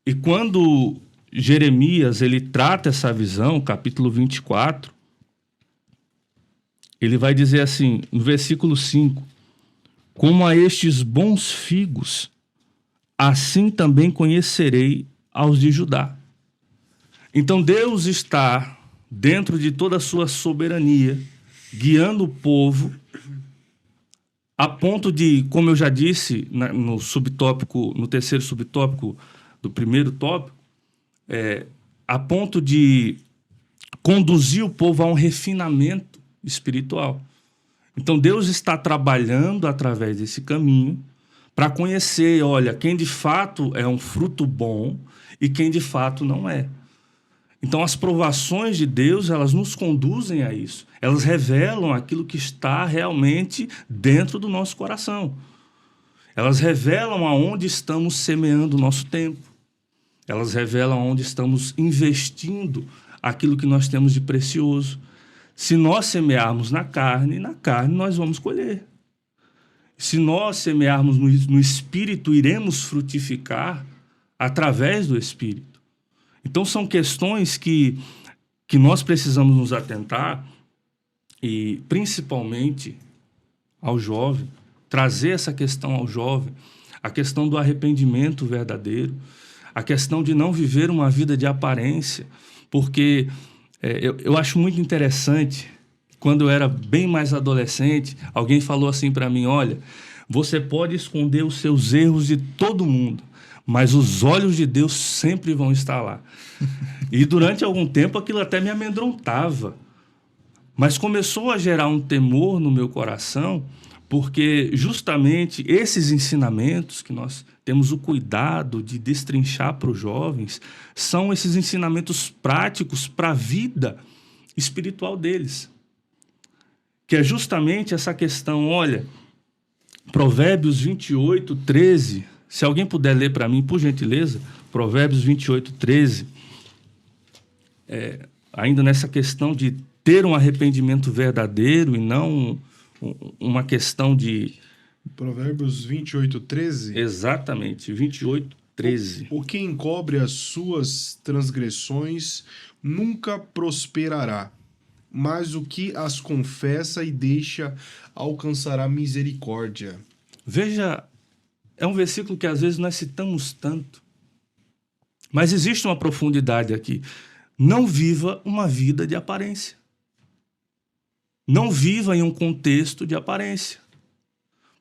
Speaker 4: E quando Jeremias ele trata essa visão, capítulo 24, ele vai dizer assim, no versículo 5, como a estes bons figos, assim também conhecerei aos de Judá. Então Deus está, dentro de toda a sua soberania, guiando o povo, a ponto de, como eu já disse no subtópico, no terceiro subtópico do primeiro tópico, a ponto de conduzir o povo a um refinamento espiritual. Então Deus está trabalhando através desse caminho para conhecer, olha, quem de fato é um fruto bom e quem de fato não é. Então as provações de Deus, elas nos conduzem a isso. Elas revelam aquilo que está realmente dentro do nosso coração. Elas revelam aonde estamos semeando o nosso tempo. Elas revelam aonde estamos investindo aquilo que nós temos de precioso. Se nós semearmos na carne nós vamos colher. Se nós semearmos no Espírito, iremos frutificar através do Espírito. Então são questões que nós precisamos nos atentar, e principalmente ao jovem, trazer essa questão ao jovem, a questão do arrependimento verdadeiro, a questão de não viver uma vida de aparência, porque eu acho muito interessante, quando eu era bem mais adolescente, alguém falou assim para mim, olha, você pode esconder os seus erros de todo mundo, mas os olhos de Deus sempre vão estar lá. E durante algum tempo aquilo até me amedrontava, mas começou a gerar um temor no meu coração, porque justamente esses ensinamentos que nós temos o cuidado de destrinchar para os jovens são esses ensinamentos práticos para a vida espiritual deles. Que é justamente essa questão, olha, Provérbios 28, 13, se alguém puder ler para mim, por gentileza, Provérbios 28, 13, ainda nessa questão de ter um arrependimento verdadeiro e não uma questão de
Speaker 5: Provérbios 28:13.
Speaker 4: Exatamente, 28:13.
Speaker 5: O que encobre as suas transgressões nunca prosperará, mas o que as confessa e deixa alcançará misericórdia.
Speaker 4: Veja, é um versículo que às vezes nós citamos tanto, mas existe uma profundidade aqui. Não viva uma vida de aparência. Não viva em um contexto de aparência.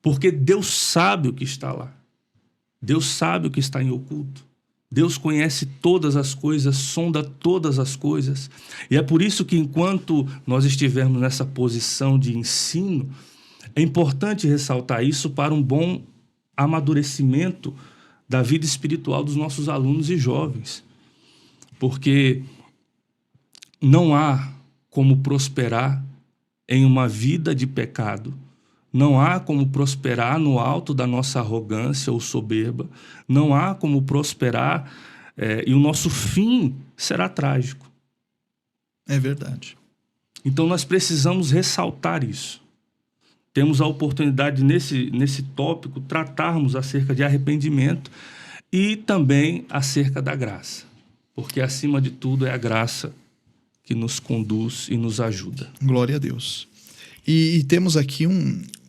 Speaker 4: Porque Deus sabe o que está lá. Deus sabe o que está em oculto. Deus conhece todas as coisas, sonda todas as coisas. E é por isso que enquanto nós estivermos nessa posição de ensino, é importante ressaltar isso para um bom amadurecimento da vida espiritual dos nossos alunos e jovens. Porque não há como prosperar em uma vida de pecado. Não há como prosperar no alto da nossa arrogância ou soberba. Não há como prosperar e o nosso fim será trágico.
Speaker 3: É verdade.
Speaker 4: Então nós precisamos ressaltar isso. Temos a oportunidade nesse tópico tratarmos acerca de arrependimento e também acerca da graça. Porque acima de tudo é a graça que nos conduz e nos ajuda.
Speaker 3: Glória a Deus. E temos aqui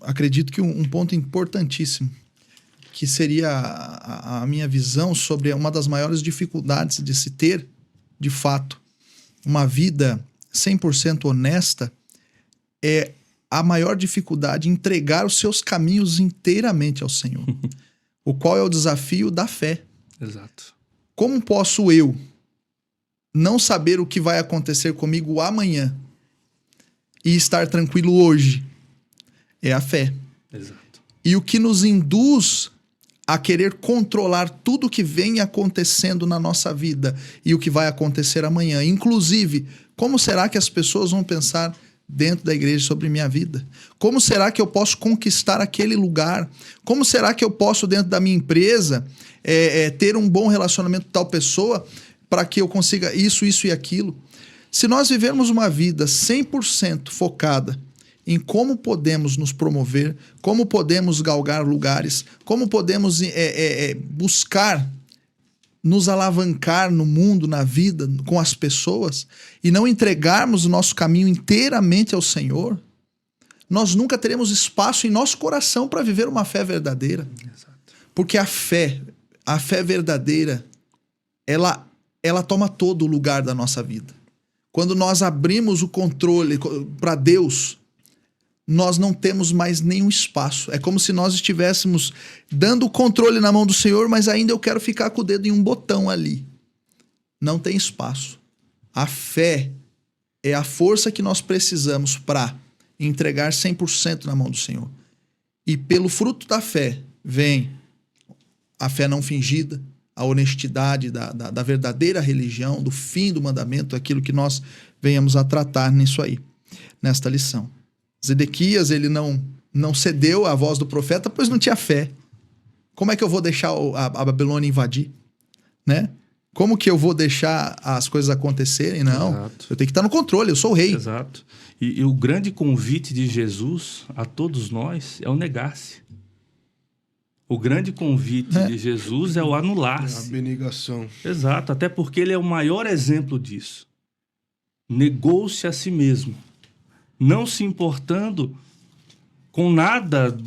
Speaker 3: acredito que um ponto importantíssimo, que seria a minha visão sobre uma das maiores dificuldades de se ter, de fato, uma vida 100% honesta, é a maior dificuldade em entregar os seus caminhos inteiramente ao Senhor. O qual é o desafio da fé.
Speaker 4: Exato.
Speaker 3: Como posso eu não saber o que vai acontecer comigo amanhã e estar tranquilo hoje? É a fé.
Speaker 4: Exato.
Speaker 3: E o que nos induz a querer controlar tudo que vem acontecendo na nossa vida e o que vai acontecer amanhã. Inclusive, como será que as pessoas vão pensar dentro da igreja sobre minha vida? Como será que eu posso conquistar aquele lugar? Como será que eu posso, dentro da minha empresa, ter um bom relacionamento com tal pessoa para que eu consiga isso e aquilo? Se nós vivermos uma vida 100% focada em como podemos nos promover, como podemos galgar lugares, como podemos buscar nos alavancar no mundo, na vida, com as pessoas, e não entregarmos o nosso caminho inteiramente ao Senhor, nós nunca teremos espaço em nosso coração para viver uma fé verdadeira.
Speaker 4: Exato.
Speaker 3: Porque a fé verdadeira, ela toma todo o lugar da nossa vida. Quando nós abrimos o controle para Deus, nós não temos mais nenhum espaço. É como se nós estivéssemos dando o controle na mão do Senhor, mas ainda eu quero ficar com o dedo em um botão ali. Não tem espaço. A fé é a força que nós precisamos para entregar 100% na mão do Senhor. E pelo fruto da fé vem a fé não fingida, a honestidade da verdadeira religião, do fim do mandamento, aquilo que nós venhamos a tratar nisso aí, nesta lição. Zedequias, ele não cedeu à voz do profeta, pois não tinha fé. Como é que eu vou deixar a Babilônia invadir? Né? Como que eu vou deixar as coisas acontecerem? Não,
Speaker 4: Exato.
Speaker 3: Eu tenho que estar no controle, eu sou o rei.
Speaker 4: Exato. E o grande convite de Jesus a todos nós é o negar-se. O grande convite de Jesus é o
Speaker 5: A
Speaker 4: anular-se.
Speaker 5: abnegação.
Speaker 4: Exato, até porque ele é o maior exemplo disso. Negou-se a si mesmo, não se importando com nada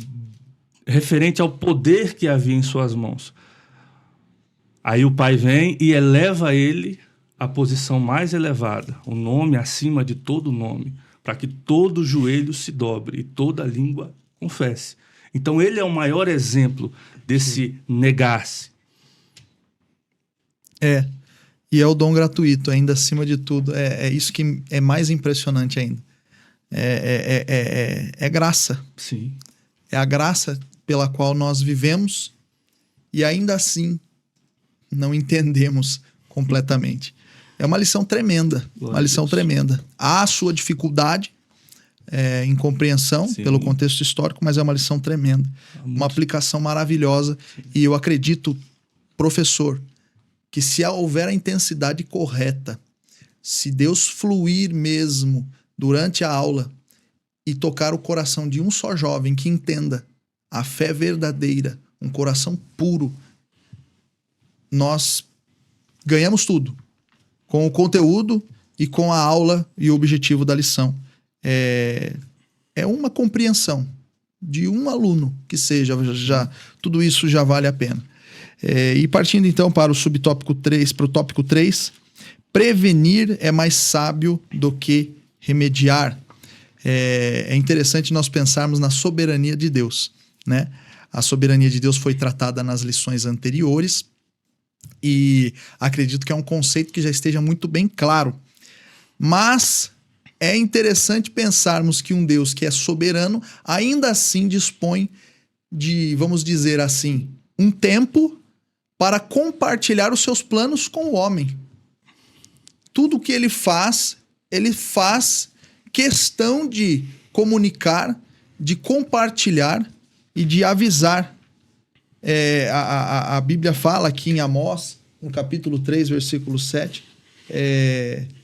Speaker 4: referente ao poder que havia em suas mãos. Aí o Pai vem e eleva ele à posição mais elevada, o nome acima de todo nome, para que todo joelho se dobre e toda língua confesse. Então ele é o maior exemplo desse negar-se.
Speaker 3: E é o dom gratuito, ainda acima de tudo. É isso que é mais impressionante ainda. É graça.
Speaker 4: Sim.
Speaker 3: É a graça pela qual nós vivemos e ainda assim não entendemos completamente. É uma lição tremenda.
Speaker 4: Glória
Speaker 3: Uma lição
Speaker 4: a Deus.
Speaker 3: tremenda. Há a sua dificuldade em compreensão
Speaker 4: Sim.
Speaker 3: pelo contexto histórico, mas é uma lição tremenda. Uma aplicação maravilhosa. E eu acredito, professor, que se houver a intensidade correta, se Deus fluir mesmo durante a aula e tocar o coração de um só jovem que entenda a fé verdadeira, um coração puro, nós ganhamos tudo. Com o conteúdo e com a aula e o objetivo da lição. É uma compreensão de um aluno que seja, tudo isso já vale a pena. E partindo então para o subtópico 3, para o tópico 3, prevenir é mais sábio do que remediar. É interessante nós pensarmos na soberania de Deus, né? A soberania de Deus foi tratada nas lições anteriores e acredito que é um conceito que já esteja muito bem claro. Mas é interessante pensarmos que um Deus que é soberano ainda assim dispõe de, vamos dizer assim, um tempo para compartilhar os seus planos com o homem. Tudo que ele faz questão de comunicar, de compartilhar e de avisar. A Bíblia fala aqui em Amós, no capítulo 3, versículo 7,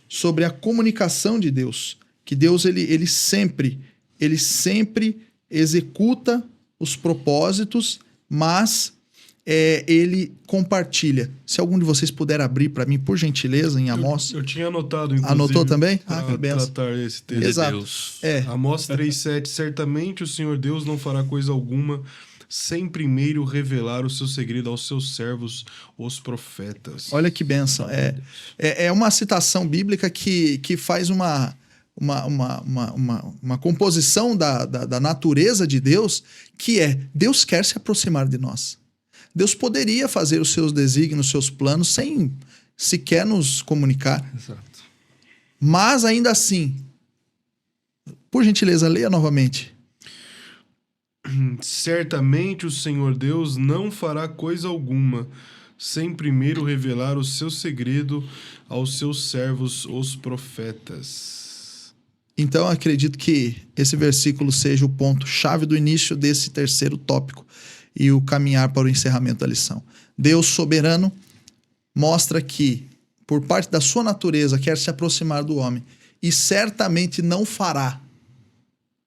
Speaker 3: sobre a comunicação de Deus. Que Deus ele sempre executa os propósitos, mas ele compartilha. Se algum de vocês puder abrir para mim, por gentileza, em Amós.
Speaker 5: Eu tinha anotado, inclusive.
Speaker 3: Anotou também?
Speaker 5: Que benção. Tratar esse texto.
Speaker 3: Exato.
Speaker 4: Deus.
Speaker 5: Amós 3,7. Certamente o Senhor Deus não fará coisa alguma sem primeiro revelar o seu segredo aos seus servos, os profetas.
Speaker 3: Olha que bênção. É uma citação bíblica que faz uma composição da natureza de Deus, que Deus quer se aproximar de nós. Deus poderia fazer os seus desígnios, os seus planos, sem sequer nos comunicar.
Speaker 4: Exato.
Speaker 3: Mas ainda assim, por gentileza, leia novamente.
Speaker 5: Certamente o Senhor Deus não fará coisa alguma sem primeiro revelar o seu segredo aos seus servos, os profetas.
Speaker 3: Então, acredito que esse versículo seja o ponto-chave do início desse terceiro tópico e o caminhar para o encerramento da lição. Deus soberano mostra que, por parte da sua natureza, quer se aproximar do homem e certamente não fará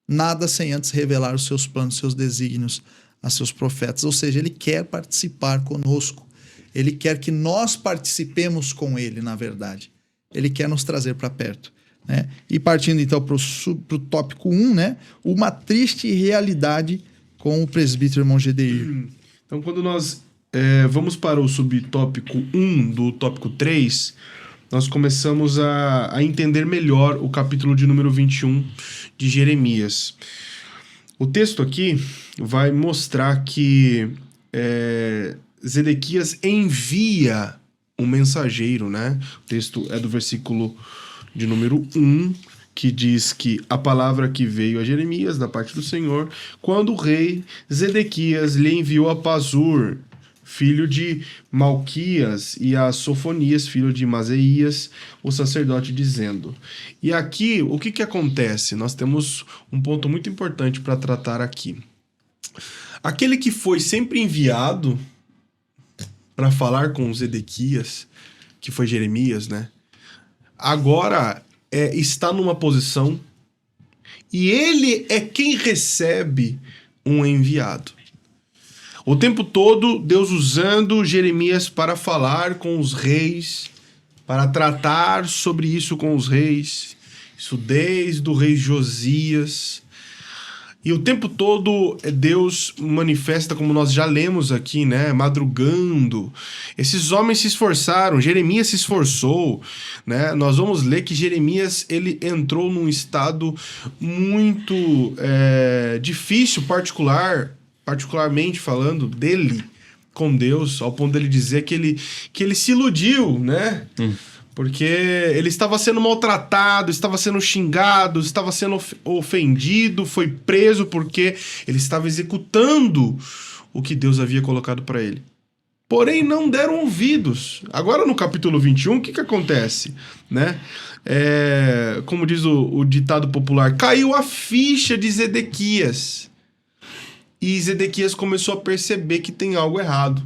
Speaker 3: nada sem antes revelar os seus planos, seus desígnios a seus profetas. Ou seja, ele quer participar conosco. Ele quer que nós participemos com ele, na verdade. Ele quer nos trazer para perto, né? E partindo então para o tópico 1, né? Uma triste realidade com o presbítero irmão Gedeir.
Speaker 5: Então, quando nós vamos para o subtópico 1 do tópico 3, nós começamos a entender melhor o capítulo de número 21 de Jeremias. O texto aqui vai mostrar que Zedequias envia um mensageiro, né? O texto é do versículo de número 1, que diz que a palavra que veio a Jeremias da parte do Senhor, quando o rei Zedequias lhe enviou a Pazur, filho de Malquias, e a Sofonias, filho de Mazeías, o sacerdote, dizendo. E aqui, o que acontece? Nós temos um ponto muito importante para tratar aqui. Aquele que foi sempre enviado para falar com Zedequias, que foi Jeremias, né? Agora está numa posição e ele é quem recebe um enviado. O tempo todo, Deus usando Jeremias para falar com os reis, para tratar sobre isso com os reis, isso desde o rei Josias. E o tempo todo Deus manifesta, como nós já lemos aqui, né, madrugando. Esses homens se esforçaram, Jeremias se esforçou, né? Nós vamos ler que Jeremias ele entrou num estado muito difícil, particularmente falando dele com Deus, ao ponto dele dizer que ele se iludiu, né? Porque ele estava sendo maltratado, estava sendo xingado, estava sendo ofendido, foi preso porque ele estava executando o que Deus havia colocado para ele. Porém, não deram ouvidos. Agora, no capítulo 21, o que acontece? Né? Como diz o ditado popular, caiu a ficha de Zedequias. E Zedequias começou a perceber que tem algo errado.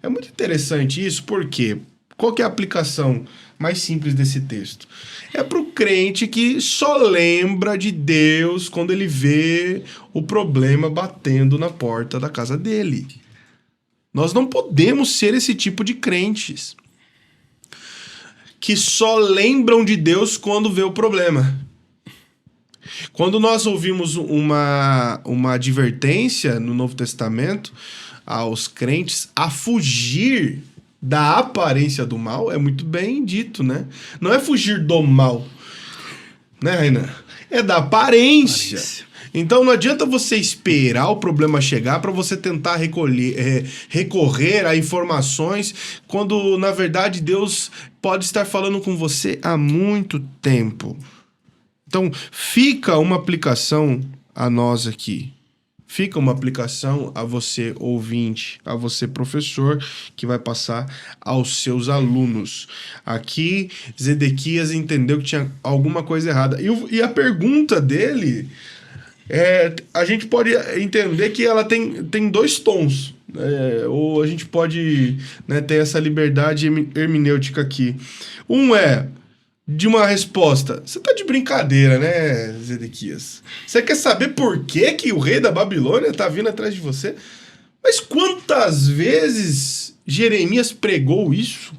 Speaker 5: É muito interessante isso, por quê? Qual que é a aplicação mais simples desse texto? É para o crente que só lembra de Deus quando ele vê o problema batendo na porta da casa dele. Nós não podemos ser esse tipo de crentes que só lembram de Deus quando vê o problema. Quando nós ouvimos uma advertência no Novo Testamento aos crentes a fugir da aparência do mal, é muito bem dito, né? Não é fugir do mal, né, Renan? É da aparência. Então não adianta você esperar o problema chegar para você tentar recorrer a informações, quando na verdade Deus pode estar falando com você há muito tempo. Então fica uma aplicação a nós aqui. Fica uma aplicação a você ouvinte, a você professor, que vai passar aos seus alunos. Aqui, Zedequias entendeu que tinha alguma coisa errada. E a pergunta dele, a gente pode entender que ela tem dois tons. Ou a gente pode, né, ter essa liberdade hermenêutica aqui. Um é de uma resposta. Você tá de brincadeira, né, Zedequias? Você quer saber por que o rei da Babilônia tá vindo atrás de você? Mas quantas vezes Jeremias pregou isso?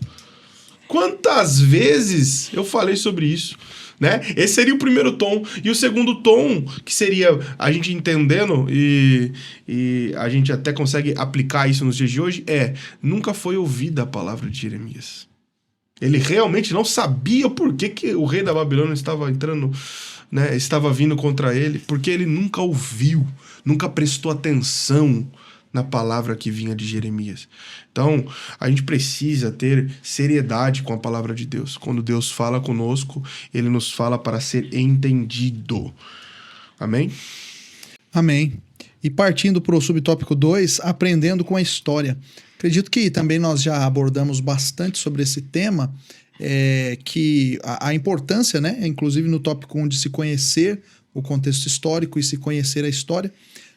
Speaker 5: Quantas vezes eu falei sobre isso? Né? Esse seria o primeiro tom. E o segundo tom, que seria a gente entendendo, e a gente até consegue aplicar isso nos dias de hoje, nunca foi ouvida a palavra de Jeremias. Ele realmente não sabia por que o rei da Babilônia estava entrando, né, estava vindo contra ele, porque ele nunca ouviu, nunca prestou atenção na palavra que vinha de Jeremias. Então, a gente precisa ter seriedade com a palavra de Deus. Quando Deus fala conosco, ele nos fala para ser entendido. Amém?
Speaker 3: Amém. E partindo para o subtópico 2, aprendendo com a história. Acredito que também nós já abordamos bastante sobre esse tema, que a importância, né, inclusive no tópico 1, de se conhecer o contexto histórico e se conhecer a história,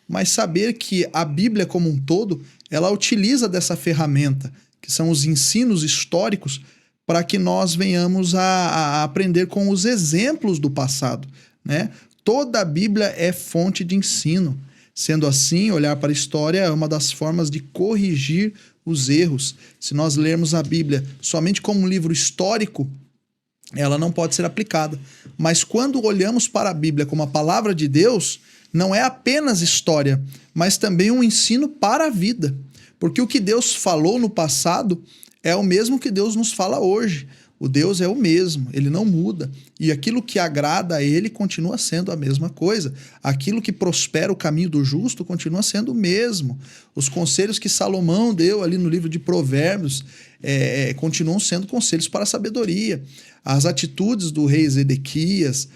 Speaker 3: mas saber que a Bíblia como um todo, ela utiliza dessa ferramenta, que são os ensinos históricos, para que nós venhamos a aprender com os exemplos do passado, né? Toda a Bíblia é fonte de ensino. Sendo assim, olhar para a história é uma das formas de corrigir os erros. Se nós lermos a Bíblia somente como um livro histórico, ela não pode ser aplicada. Mas quando olhamos para a Bíblia como a palavra de Deus, não é apenas história, mas também um ensino para a vida. Porque o que Deus falou no passado é o mesmo que Deus nos fala hoje. O Deus é o mesmo, ele não muda. E aquilo que agrada a ele continua sendo a mesma coisa. Aquilo que prospera o caminho do justo continua sendo o mesmo. Os conselhos que Salomão deu ali no livro de Provérbios continuam sendo conselhos para a sabedoria. As atitudes do rei Zedequias,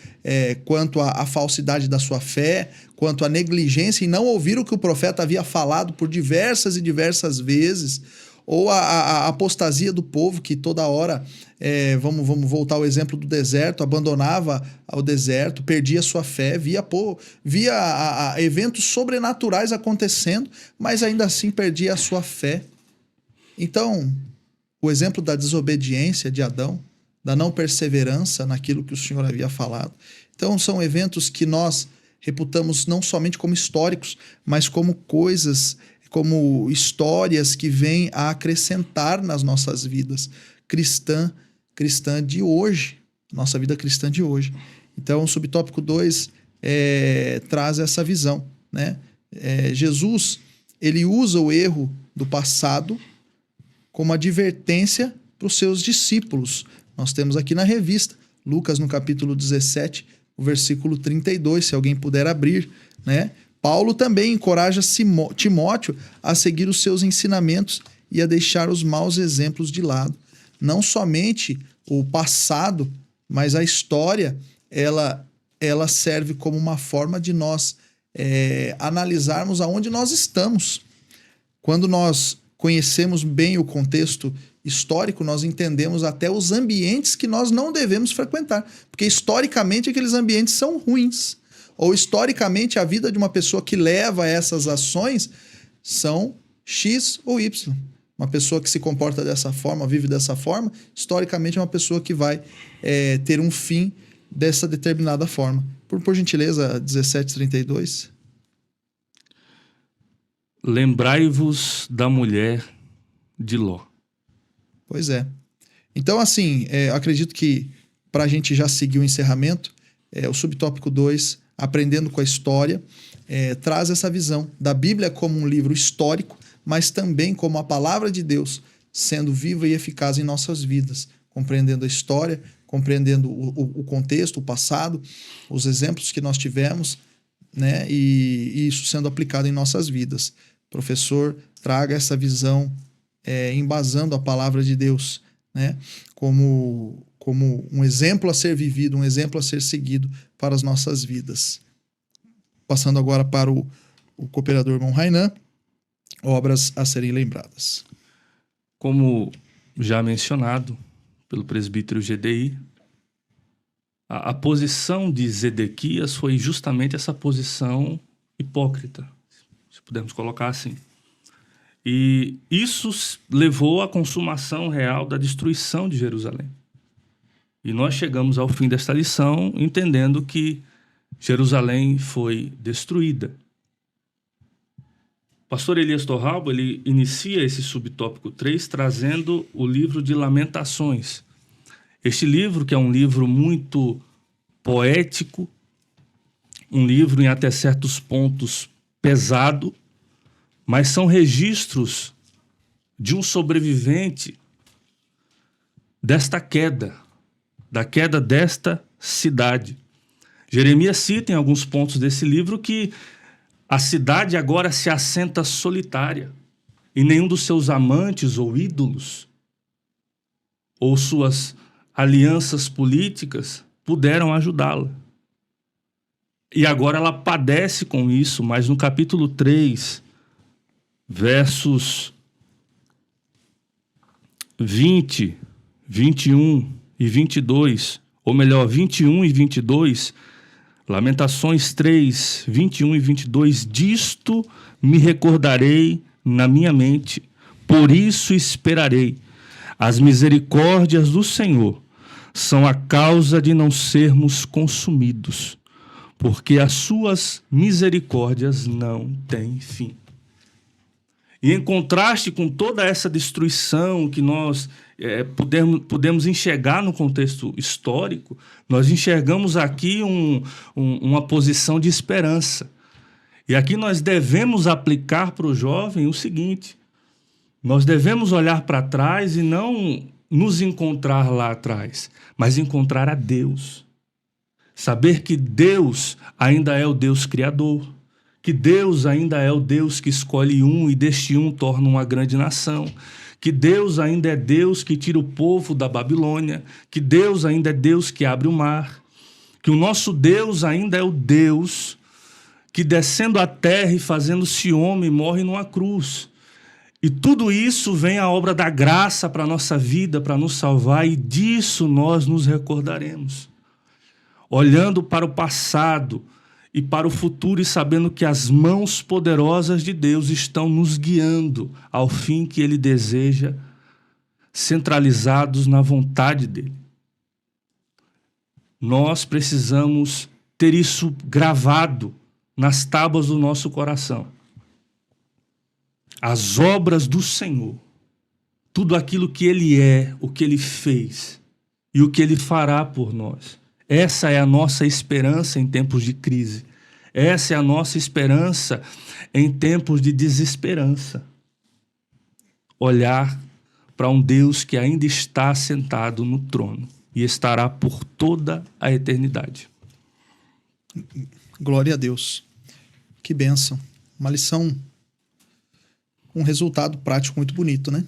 Speaker 3: quanto à falsidade da sua fé, quanto à negligência em não ouvir o que o profeta havia falado por diversas e diversas vezes, ou a apostasia do povo que toda hora, vamos voltar ao exemplo do deserto, abandonava o deserto, perdia sua fé, via eventos sobrenaturais acontecendo, mas ainda assim perdia a sua fé. Então, o exemplo da desobediência de Adão, da não perseverança naquilo que o Senhor havia falado. Então, são eventos que nós reputamos não somente como históricos, mas como coisas, como histórias que vêm a acrescentar nas nossas vidas cristã de hoje, nossa vida cristã de hoje. Então, o subtópico 2 traz essa visão, né? Jesus, ele usa o erro do passado como advertência para os seus discípulos. Nós temos aqui na revista, Lucas no capítulo 17, o versículo 32, se alguém puder abrir, né? Paulo também encoraja Timóteo a seguir os seus ensinamentos e a deixar os maus exemplos de lado. Não somente o passado, mas a história, ela serve como uma forma de nós analisarmos aonde nós estamos. Quando nós conhecemos bem o contexto histórico, nós entendemos até os ambientes que nós não devemos frequentar, porque historicamente aqueles ambientes são ruins. Ou historicamente a vida de uma pessoa que leva essas ações são X ou Y. Uma pessoa que se comporta dessa forma, vive dessa forma, historicamente é uma pessoa que vai ter um fim dessa determinada forma. Por gentileza, 17:32.
Speaker 4: Lembrai-vos da mulher de Ló.
Speaker 3: Pois é. Então, assim, acredito que para a gente já seguir o encerramento, o subtópico 2, aprendendo com a história, traz essa visão da Bíblia como um livro histórico, mas também como a palavra de Deus sendo viva e eficaz em nossas vidas, compreendendo a história, compreendendo o contexto, o passado, os exemplos que nós tivemos, né? E isso sendo aplicado em nossas vidas. Professor, traga essa visão embasando a palavra de Deus, né? Como um exemplo a ser vivido, um exemplo a ser seguido para as nossas vidas. Passando agora para o cooperador irmão Rainan, obras a serem lembradas.
Speaker 4: Como já mencionado pelo presbítero GDI, a posição de Zedequias foi justamente essa posição hipócrita, se pudermos colocar assim. E isso levou à consumação real da destruição de Jerusalém. E nós chegamos ao fim desta lição entendendo que Jerusalém foi destruída. O pastor Elias Torralbo, ele inicia esse subtópico 3 trazendo o livro de Lamentações. Este livro, que é um livro muito poético, um livro em até certos pontos pesado, mas são registros de um sobrevivente desta queda, da queda desta cidade. Jeremias cita em alguns pontos desse livro que a cidade agora se assenta solitária e nenhum dos seus amantes ou ídolos ou suas alianças políticas puderam ajudá-la. E agora ela padece com isso, mas no capítulo 3, versos 20, 21 e 22, ou melhor, 21 e 22, Lamentações 3, 21 e 22, disto me recordarei na minha mente, por isso esperarei. As misericórdias do Senhor são a causa de não sermos consumidos, porque as suas misericórdias não têm fim. E em contraste com toda essa destruição que nós podemos enxergar no contexto histórico, nós enxergamos aqui uma posição de esperança. E aqui nós devemos aplicar para o jovem o seguinte: nós devemos olhar para trás e não nos encontrar lá atrás, mas encontrar a Deus. Saber que Deus ainda é o Deus Criador, que Deus ainda é o Deus que escolhe um e deste um torna uma grande nação, que Deus ainda é Deus que tira o povo da Babilônia, que Deus ainda é Deus que abre o mar, que o nosso Deus ainda é o Deus que descendo à terra e fazendo-se homem morre numa cruz. E tudo isso vem a obra da graça para a nossa vida, para nos salvar, e disso nós nos recordaremos. Olhando para o passado e para o futuro e sabendo que as mãos poderosas de Deus estão nos guiando ao fim que Ele deseja, centralizados na vontade dEle. Nós precisamos ter isso gravado nas tábuas do nosso coração. As obras do Senhor, tudo aquilo que Ele é, o que Ele fez e o que Ele fará por nós. Essa é a nossa esperança em tempos de crise. Essa é a nossa esperança em tempos de desesperança. Olhar para um Deus que ainda está sentado no trono e estará por toda a eternidade.
Speaker 3: Glória a Deus. Que bênção. Uma lição, um resultado prático muito bonito, né?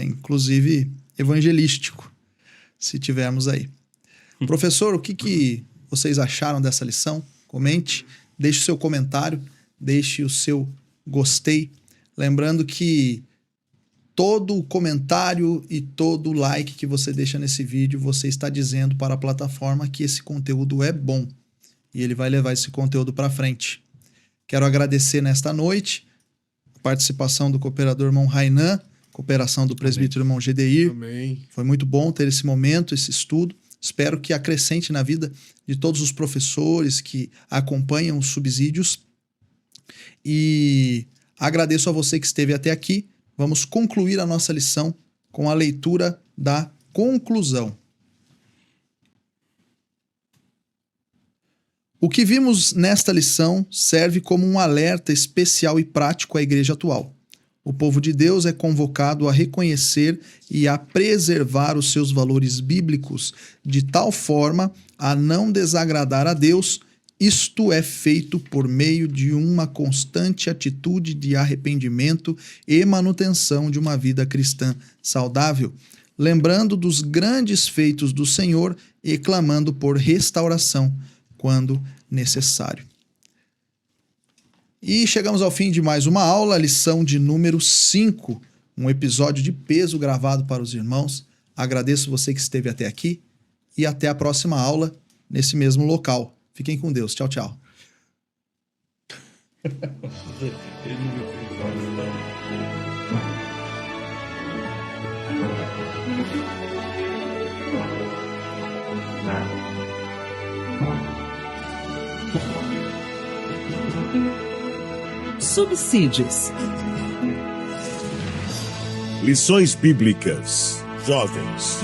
Speaker 3: Inclusive evangelístico, se tivermos aí. Professor, o que vocês acharam dessa lição? Comente, deixe o seu comentário, deixe o seu gostei. Lembrando que todo comentário e todo like que você deixa nesse vídeo, você está dizendo para a plataforma que esse conteúdo é bom. E ele vai levar esse conteúdo para frente. Quero agradecer nesta noite a participação do cooperador irmão Rainan, cooperação do presbítero irmão Gedeir.
Speaker 5: Amém.
Speaker 3: Foi muito bom ter esse momento, esse estudo. Espero que acrescente na vida de todos os professores que acompanham os subsídios. E agradeço a você que esteve até aqui. Vamos concluir a nossa lição com a leitura da conclusão. O que vimos nesta lição serve como um alerta especial e prático à igreja atual. O povo de Deus é convocado a reconhecer e a preservar os seus valores bíblicos de tal forma a não desagradar a Deus. Isto é feito por meio de uma constante atitude de arrependimento e manutenção de uma vida cristã saudável, lembrando dos grandes feitos do Senhor e clamando por restauração quando necessário. E chegamos ao fim de mais uma aula, lição de número 5, um episódio de peso gravado para os irmãos. Agradeço você que esteve até aqui e até a próxima aula nesse mesmo local. Fiquem com Deus. Tchau, tchau.
Speaker 1: Subsídios.
Speaker 2: Lições Bíblicas. Jovens.